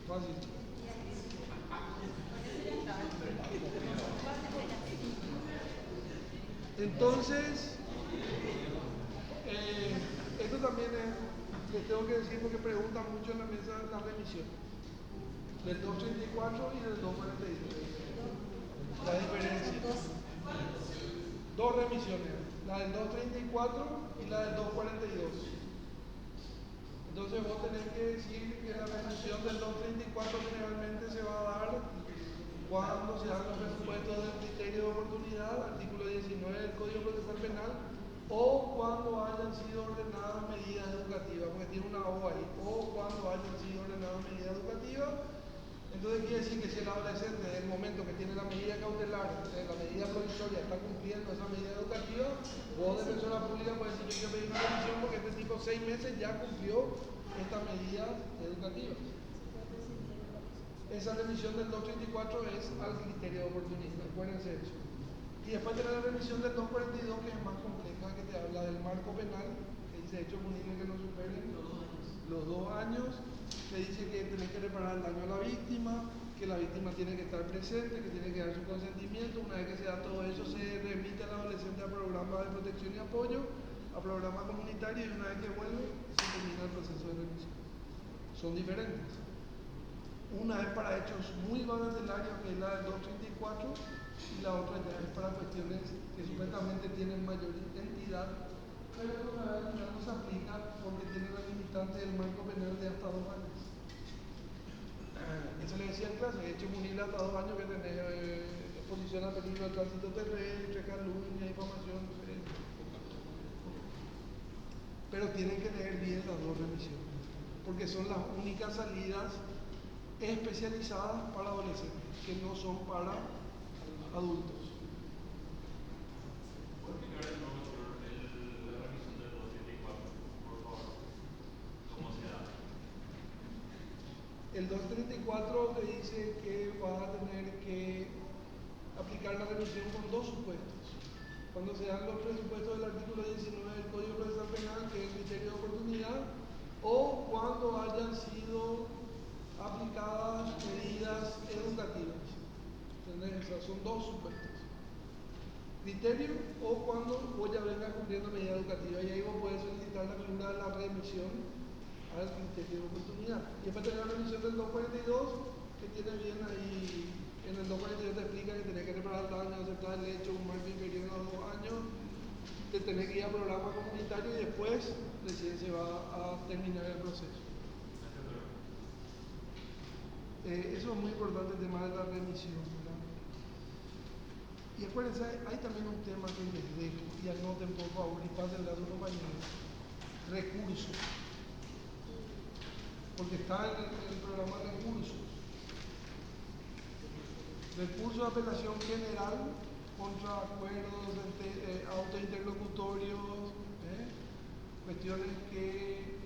A: Fácil. Entonces, esto también les tengo que decir porque preguntan mucho en la mesa la remisión del 234 y del 242. La diferencia. Dos remisiones, la del 234 y la del 242. Entonces vos tenés que decir que la remisión del 234 generalmente se va a dar cuando se dan los presupuestos del criterio de oportunidad, artículo 19 del Código Procesal Penal, o cuando hayan sido ordenadas medidas educativas, porque tiene una O ahí, o cuando hayan sido ordenadas medidas educativas. Entonces quiere decir que si el adolescente en el momento que tiene la medida cautelar, la medida provisoria, está cumpliendo esa medida educativa, vos de persona pública puedes decir yo quiero pedir una revisión porque este tipo 6 meses ya cumplió esta medida educativa. Esa revisión del 234 es al criterio de oportunidad, acuérdense de eso. Y después tener la revisión del 242, que es más compleja, que te habla del marco penal, que dice hechos punibles que no superen los 2 años, que dice que tenés que reparar el daño a la víctima, que la víctima tiene que estar presente, que tiene que dar su consentimiento. Una vez que se da todo eso, se remite al adolescente a programa de protección y apoyo, a programa comunitario, y una vez que vuelve, se termina el proceso de revisión. Son diferentes. Una es para hechos muy bagatellarios, que es la del 234, y la otra ya es para cuestiones que supuestamente tienen mayor entidad, pero que una vez no se aplica porque tiene la limitante del marco penal de hasta 2 años. Eso le decía en clase, hecho punible hasta 2 años que tenés exposición a peligro de tránsito terrestre, calumnia, difamación, pero tienen que leer bien las 2 remisiones, porque son las únicas salidas especializadas para adolescentes, que no son para adultos.
H: ¿Puede explicar de nuevo, doctor, la revisión del 234, por favor? ¿Cómo se da?
A: El 234 te dice que vas a tener que aplicar la revisión con 2 supuestos. Cuando se dan los presupuestos del artículo 19 del Código Procesal Penal, que es el criterio de oportunidad, o cuando hayan sido aplicadas medidas educativas. ¿Entendés? O sea, son 2 supuestos. Criterio o cuando vos ya vengas cumpliendo medida educativa, y ahí vos puedes solicitar la figura de la remisión al criterio de oportunidad. Y después tener la remisión del 242, que tiene bien ahí, en el 242 te explica que tenés que reparar el daño, aceptar el hecho, un marco inferior a 2 tenés que ir a programa comunitario y después recién se va a terminar el proceso. Eso es muy importante, el tema de la remisión, ¿verdad? Y acuérdense, hay también un tema que les dejo, y anoten por favor y pásenle a sus compañeros. Recursos. Porque está en el programa recursos. Recurso de apelación general contra acuerdos, autointerlocutorios, cuestiones que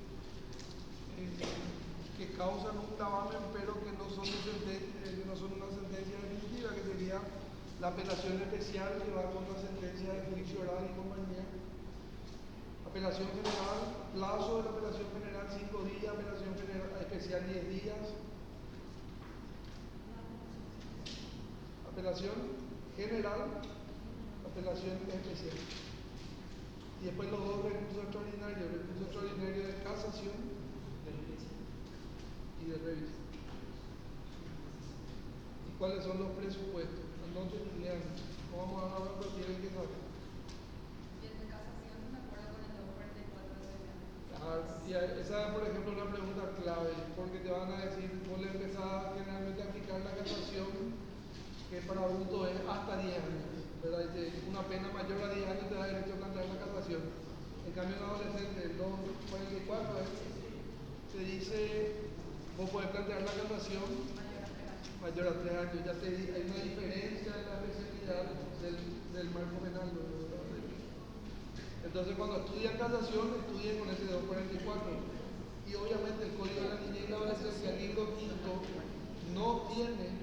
A: causan un gravamen pero que no son una sentencia definitiva, que sería la apelación especial que va contra sentencia de juicio oral y compañía. Apelación general, plazo de la apelación general 5 días, apelación general especial 10 días. Apelación general, apelación especial. Y después los dos recursos extraordinarios, recurso extraordinario de casación y de revisión. ¿Y cuáles son los presupuestos? Anoten y lean. No vamos a hablar, pero tienen que saber.
F: Y el de casación, de acuerdo con el 244 de
A: Y esa, por ejemplo, es una pregunta clave, porque te van a decir, vos le empezás generalmente a aplicar la casación, que para adultos es hasta 10 años, ¿verdad? Dice, una pena mayor a 10 años te da derecho a plantear la casación. En cambio, en adolescente, el 244 te dice, vos podés plantear la casación mayor a 3 años. Ya hay una diferencia en la especialidad del marco penal, ¿verdad? Entonces, cuando estudian casación, estudien con ese 244. Y obviamente el Código de la Niñez y la Adolescencia, el libro quinto, no tiene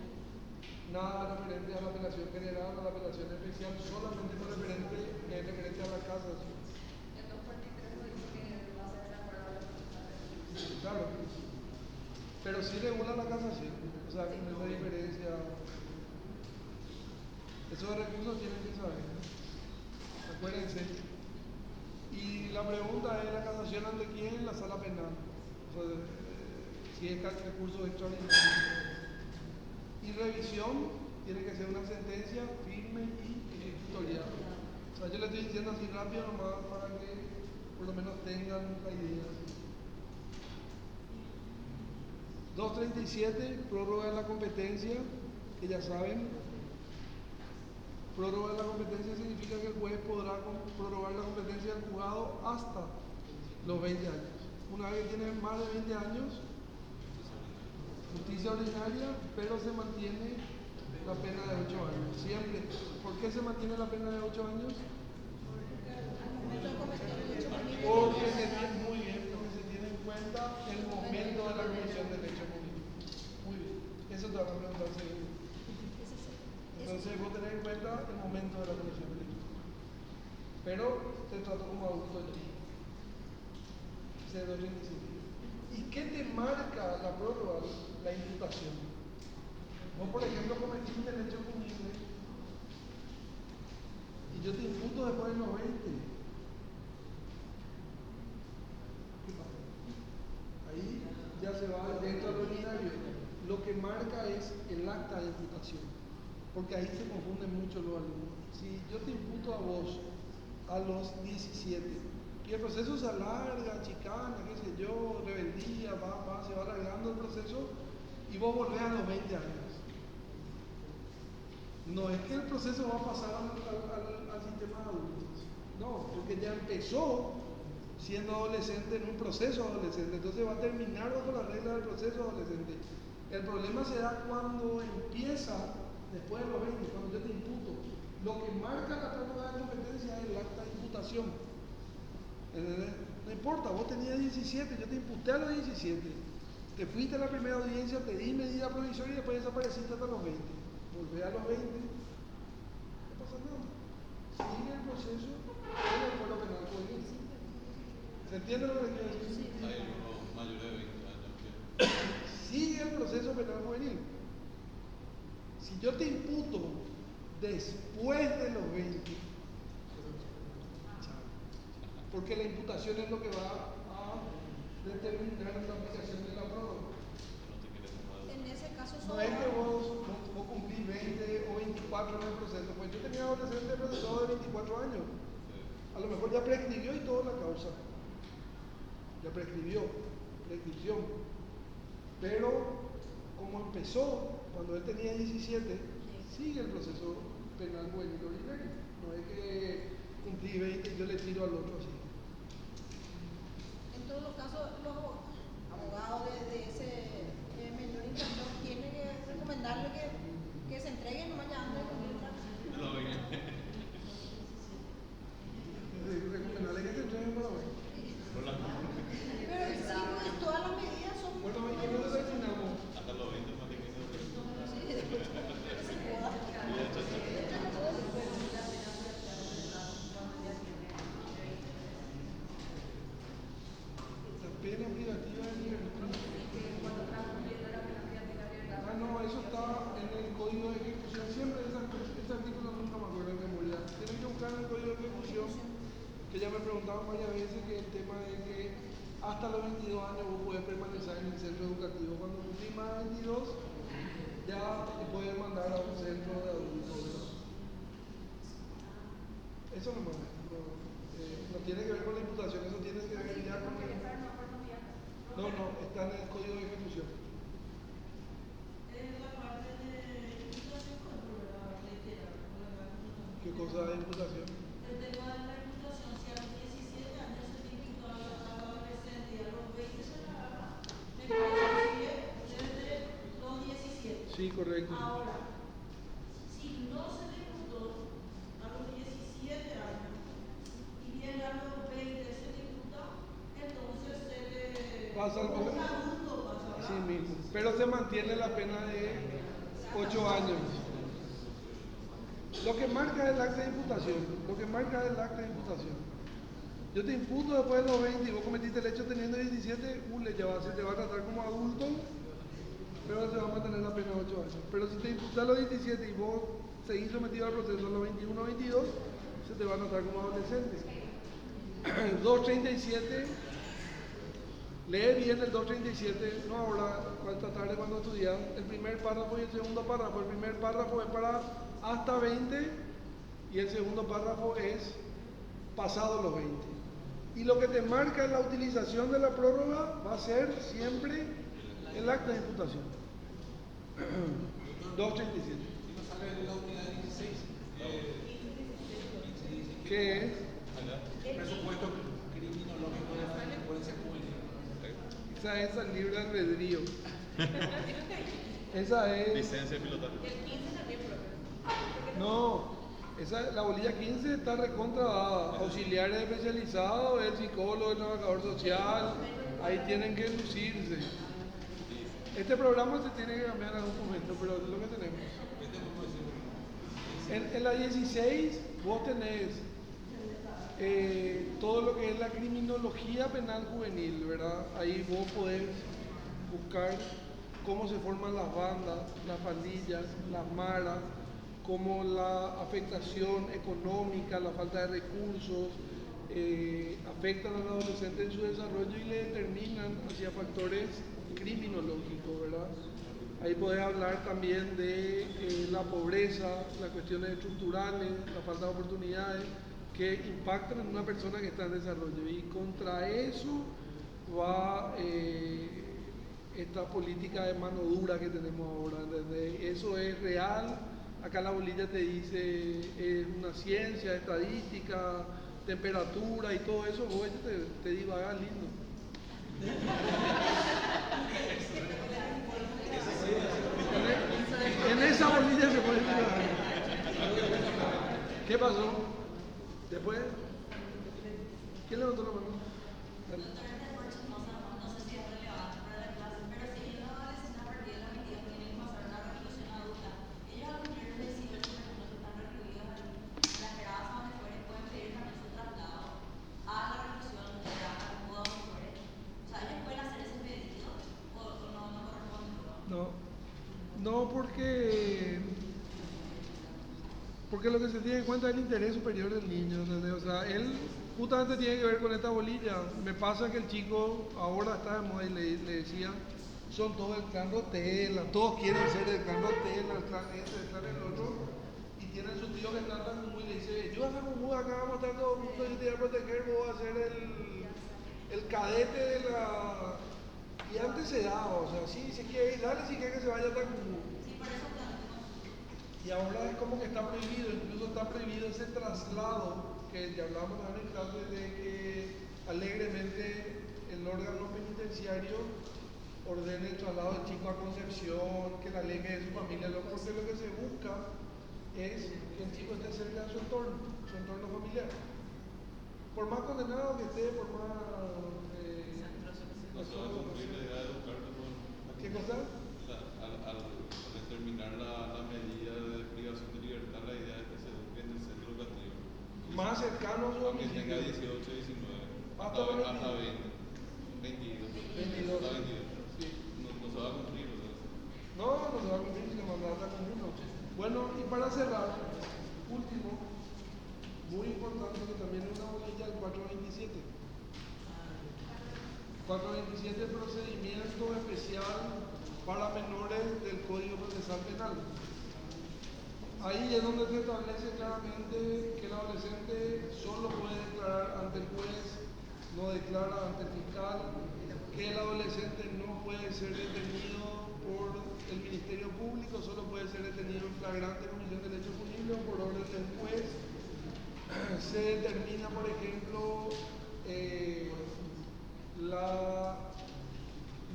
A: nada referente a la apelación general, a la apelación especial, solamente con referente a la casación.
F: El 243 lo dice que va a ser de acuerdo a la propuesta.
A: Claro, pero sí regula la casación, o sea, con esa diferencia. Esos recursos tienen que saber, ¿no? Acuérdense. Y la pregunta es, ¿la casación ante quién? La sala penal. O sea, si es recurso extraordinario. Y revisión tiene que ser una sentencia firme y ejecutorial. O sea, yo le estoy diciendo así rápido nomás para que por lo menos tengan la idea. 237, prórroga de la competencia, que ya saben. Prórroga de la competencia significa que el juez podrá prorrogar la competencia del juzgado hasta los 20 años. Una vez que tiene más de 20 años, justicia ordinaria, pero se mantiene la pena de 8 años. Siempre. ¿Por qué se mantiene la pena de 8 años? Porque se tiene, muy bien, porque se tiene en cuenta el momento de la comisión del hecho público. Muy bien. Eso te va a preguntar seguro. Entonces vos tenés en cuenta el momento de la comisión del hecho. Pero te trato como adulto ya. ¿Y qué te marca la prórroga? La imputación. Vos, por ejemplo, cometiste un derecho punible y yo te imputo después de los 20. ¿Qué pasa? Ahí ya se va dentro del ordinario. Lo que marca es el acta de imputación, porque ahí se confunden mucho los alumnos. Si yo te imputo a vos a los 17 y el proceso se alarga, chicana, qué sé yo, rebeldía, se va alargando el proceso y vos volvés a los 20 años. No es que el proceso va a pasar al sistema de adultos, no, porque ya empezó siendo adolescente en un proceso adolescente, entonces va a terminar bajo la regla del proceso adolescente. El problema se da cuando empieza después de los 20, cuando yo te imputo. Lo que marca la prórroga de competencia es el acta de imputación. No importa, vos tenías 17, yo te imputé a los 17. Te fuiste a la primera audiencia, te di medida provisoria y después desapareciste hasta los 20. Volvé a los 20, no pasa nada. Sigue el proceso en el Código Penal juvenil. ¿Se entiende lo que quiero decir?
D: Hay uno mayor de 20 años que...
A: Sigue el proceso penal juvenil. Si yo te imputo después de los 20, porque la imputación es lo que va a determinar la aplicación de la prórroga.
E: En ese caso
A: No es que vos cumplís 20 o 24 en el proceso, pues yo tenía adolescente proceso de 24 años. A lo mejor ya prescribió y toda la causa. Ya prescribió, prescripción. Pero como empezó cuando él tenía 17, sigue el proceso penal juvenil ordinario. No es que cumplí 20 y yo le tiro al otro así.
E: En todos los casos, los abogados de ese menor infractor tienen que recomendarle que se entreguen nomás ya antes de cumplir el plazo.
D: Lo ven.
A: Recomendarle que se entreguen para hoy.
D: Hola.
E: Pero sí, pues todas las medidas son
A: Bueno, ¿y no terminamos?
D: Hasta los 20 más de 15 de
E: sí, de que se pueda.
A: La pena privativa de libertad. Ah, no, eso está en el código de ejecución. Siempre ese artículo nunca me acuerdo de memoria. Tienen que buscar en el código de ejecución, que ya me preguntaban varias veces, que el tema de que hasta los 22 años vos podés permanecer en el centro educativo. Cuando cumplís más de 22, ya te pueden mandar a un centro de adultos, ¿verdad? Eso no, no tiene que ver con la imputación, eso tiene que ver ya con el... No, está en el código de ejecución. ¿Qué cosa de imputación?
E: El tema de la imputación, si a los 17 años se te imputó a los adolescentes y a los 20 se la agarra, me parece bien desde los 17.
A: Sí, correcto.
E: Ahora, si no se te imputó a los 17 años y viene a los 20 se te imputa, entonces se le
A: Pasa al
E: como un
A: momento.
E: adulto pasa, ¿verdad?
A: Sí mismo. Pero se mantiene la pena de 8 años. Lo que marca el acta de imputación, yo te imputo después de los 20 y vos cometiste el hecho teniendo 17, se te va a tratar como adulto, pero se va a mantener la pena 8 años. Pero si te imputas a los 17 y vos seguís sometido al proceso a los 21 o 22, se te va a tratar como adolescente. 237, lee bien el 237, no ahora, esta tarde cuando estudias, el primer párrafo y el segundo párrafo. El primer párrafo es para hasta 20 y el segundo párrafo es pasado los 20. Y lo que te marca la utilización de la prórroga va a ser siempre el acta de imputación. 237.
B: ¿Y no sale de la unidad 16?
A: ¿Qué es?
B: Presupuesto criminológico de la delincuencia juvenil.
A: Esa es el libre albedrío. Esa es.
D: Licencia de pilotaje.
A: No, la bolilla 15 está recontra dada. Auxiliares especializados, el psicólogo, el trabajador social, ahí tienen que lucirse. Este programa se tiene que cambiar en algún momento, pero es lo que tenemos. En la 16 vos tenés todo lo que es la criminología penal juvenil, ¿verdad? Ahí vos podés buscar cómo se forman las bandas, las pandillas, las maras, cómo la afectación económica, la falta de recursos afectan al adolescente en su desarrollo y le determinan hacia factores criminológicos, ¿verdad? Ahí podés hablar también de la pobreza, las cuestiones estructurales, la falta de oportunidades que impactan en una persona que está en desarrollo, y contra eso va esta política de mano dura que tenemos ahora, ¿entendés? Eso es real. Acá la bolilla te dice, es una ciencia, estadística, temperatura y todo eso, vos te divagas lindo. En esa bolilla se puede divagar. ¿Qué pasó? ¿Después? ¿Quién levantó la mano? Dale. No, porque lo que se tiene en cuenta es el interés superior del niño, ¿entendés? O sea, él justamente tiene que ver con esta bolilla. Me pasa que el chico ahora está de moda y le decía, son todos el clan Rotela, todos quieren ser el clan Rotela, el clan este, el clan el otro, y tienen su tío que está en Tacumbú y le dice, yo a Tacumbú, acá vamos a estar todos juntos, yo te voy a proteger, vos vas a ser el cadete de la... Y antes se daba, o sea, sí, se quiere ir, dale si quiere que se vaya a Tacumbú.
E: Sí, por eso también.
A: Y ahora es como que está prohibido, incluso está prohibido ese traslado que ya hablamos también en clase de que alegremente el órgano penitenciario ordene el traslado del chico a Concepción, que la alegue de su familia, porque lo que se busca es que el chico esté cerca de su entorno familiar. Por más condenado que esté, por más...
D: No se va a cumplir la idea de educarte con...
A: ¿Qué cosa?
D: Al determinar la medida de privación de libertad, la idea es que se eduque en el centro educativo.
A: Más cercano a su
D: Aunque
A: domicilio.
D: tenga 18, 19,
A: Hasta los
D: 20, 22.
A: 22.
D: Hasta 22.
A: Sí.
D: No se va a cumplir, o sea.
A: No se va a cumplir si le mandaba a uno. Bueno, y para cerrar, último, muy importante que también es una bolilla del 427. 427 procedimiento especial para menores del Código Procesal Penal. Ahí es donde se establece claramente que el adolescente solo puede declarar ante el juez, no declara ante el fiscal, que el adolescente no puede ser detenido por el Ministerio Público, solo puede ser detenido en flagrante comisión del hecho punible o por orden del juez. Se determina, por ejemplo, la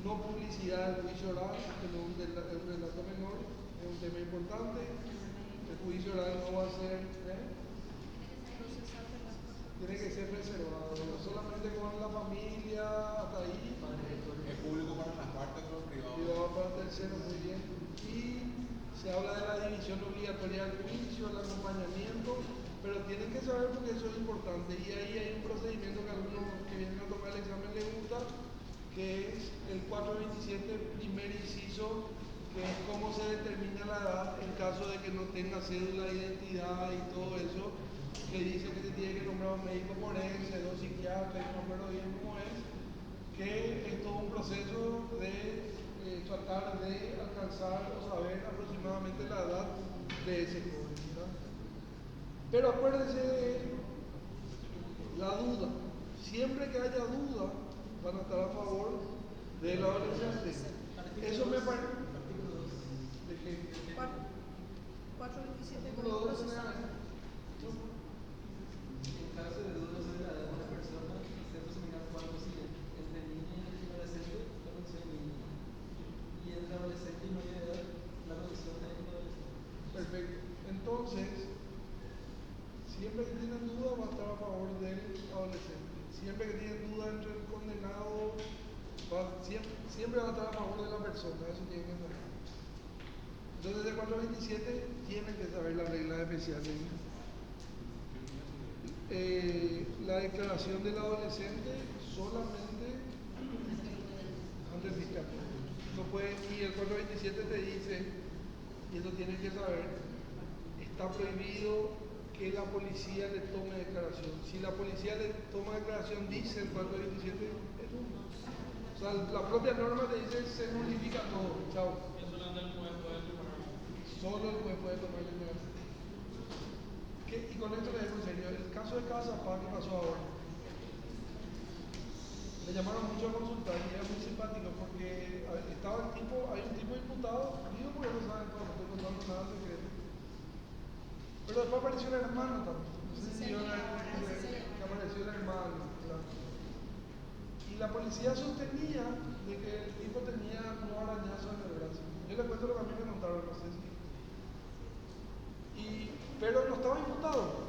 A: no publicidad del juicio oral, que no es un relato menor, es un tema importante. El juicio oral no va a ser, tiene que ser reservado, no solamente con la familia, hasta ahí.
B: Es público para las partes, pero privado.
A: Privado para terceros, muy bien. Y se habla de la división obligatoria del juicio, el acompañamiento, pero tienen que saber porque eso es importante. Y ahí hay un procedimiento que a algunos que vienen a tomar el examen les gusta, que es el 427 primer inciso, que es cómo se determina la edad en caso de que no tenga cédula de identidad y todo eso, que dice que se tiene que nombrar un médico forense, dos psiquiatras, no me acuerdo bien cómo es, que es todo un proceso de tratar de alcanzar o saber aproximadamente la edad de ese joven, ¿verdad? Pero acuérdense de la duda. Siempre que haya duda, van a estar a favor del adolescente. Eso me parece. ¿De qué?
E: 427
A: Artículo 2
E: procesal.
I: En caso de duda sobre la edad de una persona, se determina cuando si entre niño y adolescente, la condición de niño. Y entre adolescente y mayor de edad, la condición de adolescente.
A: Perfecto. Entonces, siempre que tienen duda va a estar a favor del adolescente. Siempre que tienen duda entre el condenado, siempre va a estar a favor de la persona. Eso tienen que saber. Entonces, de 427 tienen que saber las reglas especiales. La declaración del adolescente solamente ante el fiscal. No puede, y el 427 te dice, y eso tienes que saber, está prohibido que la policía le tome declaración. Si la policía le toma declaración, dice el 427, es uno. O sea, la propia norma te dice, se nulifica todo. Chao.
C: Y solamente el juez puede tomar.
A: Solo el juez puede tomar declaración. Y con esto le dejo en serio. El caso de Casapá, ¿qué pasó ahora? Le llamaron mucho a consultar y era muy simpático porque estaba hay un tipo imputado, digo porque no saben, no estoy contando nada secreto. Pero después apareció el hermano también. No sé si vieron que apareció el hermano. Claro. Y la policía sostenía de que el tipo tenía un arañazo en el brazo. Yo les cuento lo que a mí me contaron, no sé si. Pero no estaba imputado.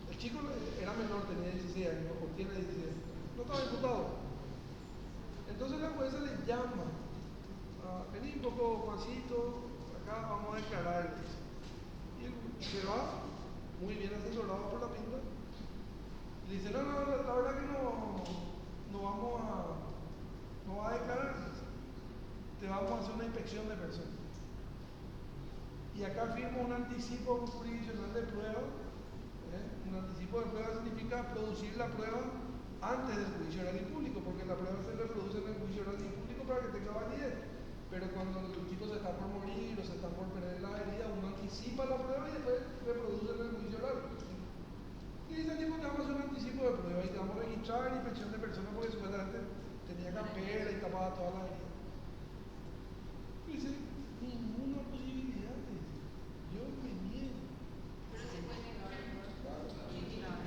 A: El chico era menor, tenía 16 años, o tiene 16 años. No estaba imputado. Entonces la jueza le llama. Vení un poco, Juancito, acá vamos a declarar. Y él se va, muy bien asesorado por la pinta. Y le dice, no, la verdad que no va a declarar. Te vamos a hacer una inspección de personas. Y acá firmo un anticipo jurisdiccional de prueba. Un anticipo de prueba significa producir la prueba antes del juicio oral y público, porque la prueba se reproduce en el juicio oral y público para que tenga validez. Pero cuando el tipo se está por morir o se está por perder la herida, uno anticipa la prueba y después reproducen en el juicio oral. Y dice el tipo que vamos a hacer un anticipo de prueba y te vamos a registrar inspección de personas porque supuestamente tenía campera y tapaba toda la vida. Y dice, ninguna posibilidad. Yo me niego.
F: Pero se puede negar.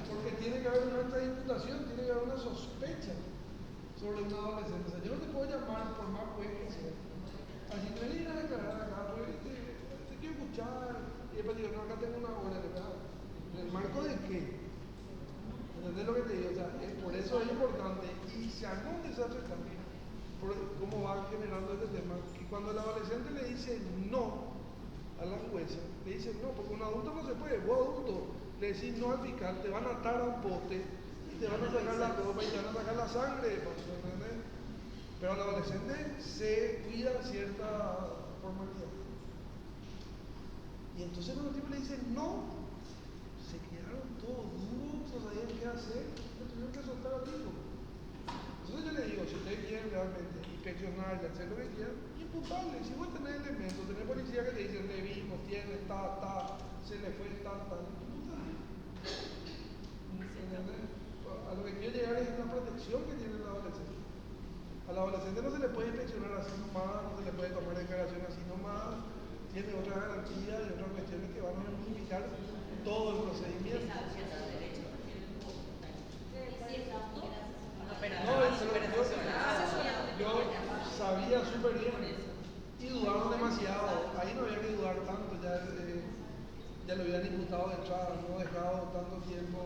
A: Porque tiene que haber una alta imputación, tiene que haber una sospecha sobre un adolescente. O sea, yo no te puedo llamar por más pues que sea. Así te venís a declarar acá, porque te quiero escuchar. Y después digo, no, acá tengo una hora, ¿verdad? ¿En el marco de qué? ¿Entendés lo que te digo? O sea, por eso es importante. Y se armó un desastre también. Por cómo va generando este tema. Que cuando el adolescente le dice no a la jueza, le dice no, porque un adulto no se puede. Vos adulto le decís no al fiscal, te van a atar a un poste y te van a sacar la ropa y te van a sacar la sangre. ¿Entendés? Pero el adolescente se cuida cierta formalidad. Y entonces cuando el tipo le dice no, se quedaron todos duros, no sabían qué hacer, le tuvieron que soltar al tipo. Entonces yo le digo, si ustedes quieren realmente inspeccionarle, hacer lo que quieran, imputarle. Si vos tenés elementos, tenés policía que te dicen, le vimos, tiene, se le fue, imputale. A lo que quiero llegar es una protección que tiene el adolescente. Al adolescente no se le puede inspeccionar así nomás, no se le puede tomar declaración así nomás, tiene otras garantías y otras cuestiones que van a modificar todo el procedimiento. Yo sabía súper bien y dudaron demasiado, ahí no había que dudar tanto, ya lo habían imputado de entrada, no dejado tanto tiempo.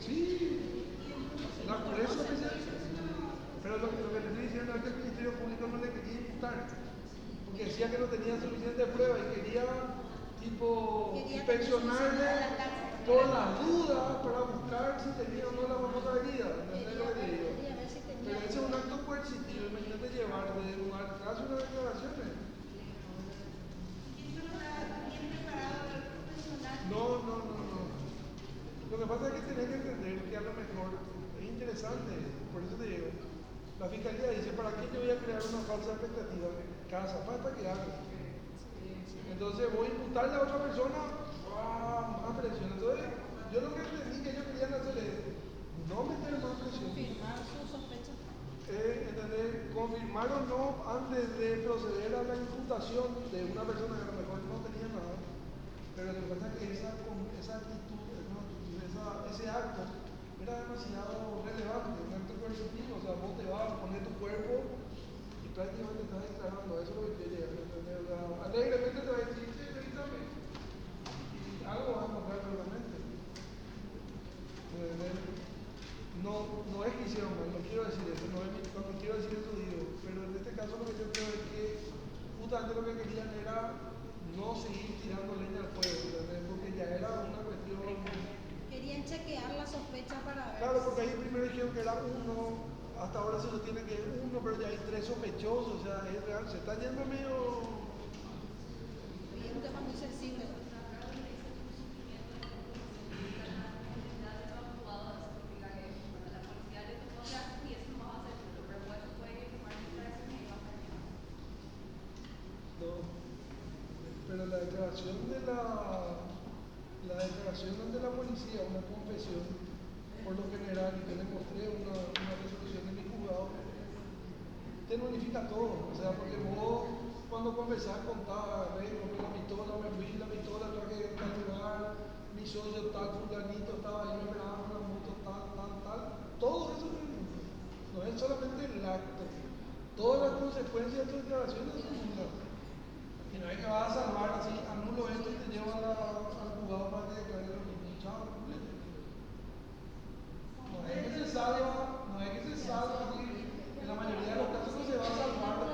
A: Sí, la jueza pero lo que te estoy diciendo es que el Ministerio Público no le quería imputar, porque decía que no tenía suficiente prueba y quería inspeccionarle por las dudas para buscar si tenía o no la famosa herida. ¿Entendés lo que te digo? Pero ese es un acto coercitivo, imagínate llevar de lugar tras unas declaraciones. No. Lo que pasa es que tenés que entender que a lo mejor es interesante, por eso te digo, la fiscalía dice, ¿para qué yo voy a crear una falsa expectativa? Cada zapata que haga. Entonces voy a imputarle a otra persona, más presión. Entonces, yo lo que entendí que ellos querían hacer es no meter más presión.
E: Confirmar su sospecha.
A: ¿Entendés? Confirmar o no antes de proceder a la imputación de una persona que a lo mejor no tenía nada. Pero lo que pasa es que esa actitud, ese acto era demasiado relevante, un acto coercitivo. O sea, vos te vas a poner tu cuerpo y prácticamente estás declarando. Eso es lo que quiere llegar. O sea, alegremente te va a decir, sí, permítame. Y algo vas a encontrar realmente. No es que hicieron mal, no quiero decir eso, cuando quiero decir eso digo, pero en este caso lo que yo creo es que justamente lo que querían era no seguir tirando leña al fuego, ¿entendés? Porque ya era una cuestión.
E: Querían chequear la sospecha para ver.
A: Claro, porque ahí primero dijeron que era uno, hasta ahora se sostiene que es uno, pero ya hay 3 sospechosos, o sea, es real, se está yendo medio.
E: Es un tema muy sensible.
A: Pero la declaración ante la policía, una confesión, por lo general, yo le mostré una resolución de mi juzgado, te notifica todo. O sea, porque vos cuando confesás contás, compré la pistola, me fui la pistola, traje en tal lugar, mi socio tal, fulanito estaba ahí, me esperaba una moto tal, todo eso no es solamente el acto, todas las consecuencias de tu declaración son unas. Y no es que vas a salvar así, anulo esto y te llevo al juzgado para que declare lo mismo. Chao, completo. No es que se salva así, en la mayoría de los casos no se va a salvar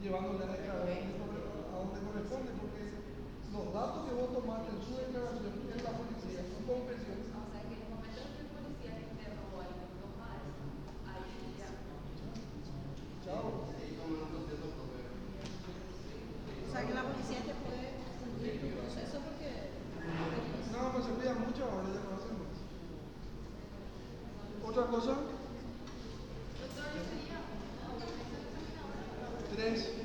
A: llevándole a declarar a donde corresponde, porque los datos que vos tomaste en su declaración en la policía son confesiones.
F: O sea, que en el momento en que el policía le interrogó al doctor Páez, ahí ya.
A: Chao.
E: O sea, que la policía te puede cumplir tu proceso porque
A: otra cosa?
F: Doctor, ¿sería autorización examinadora?
A: 3.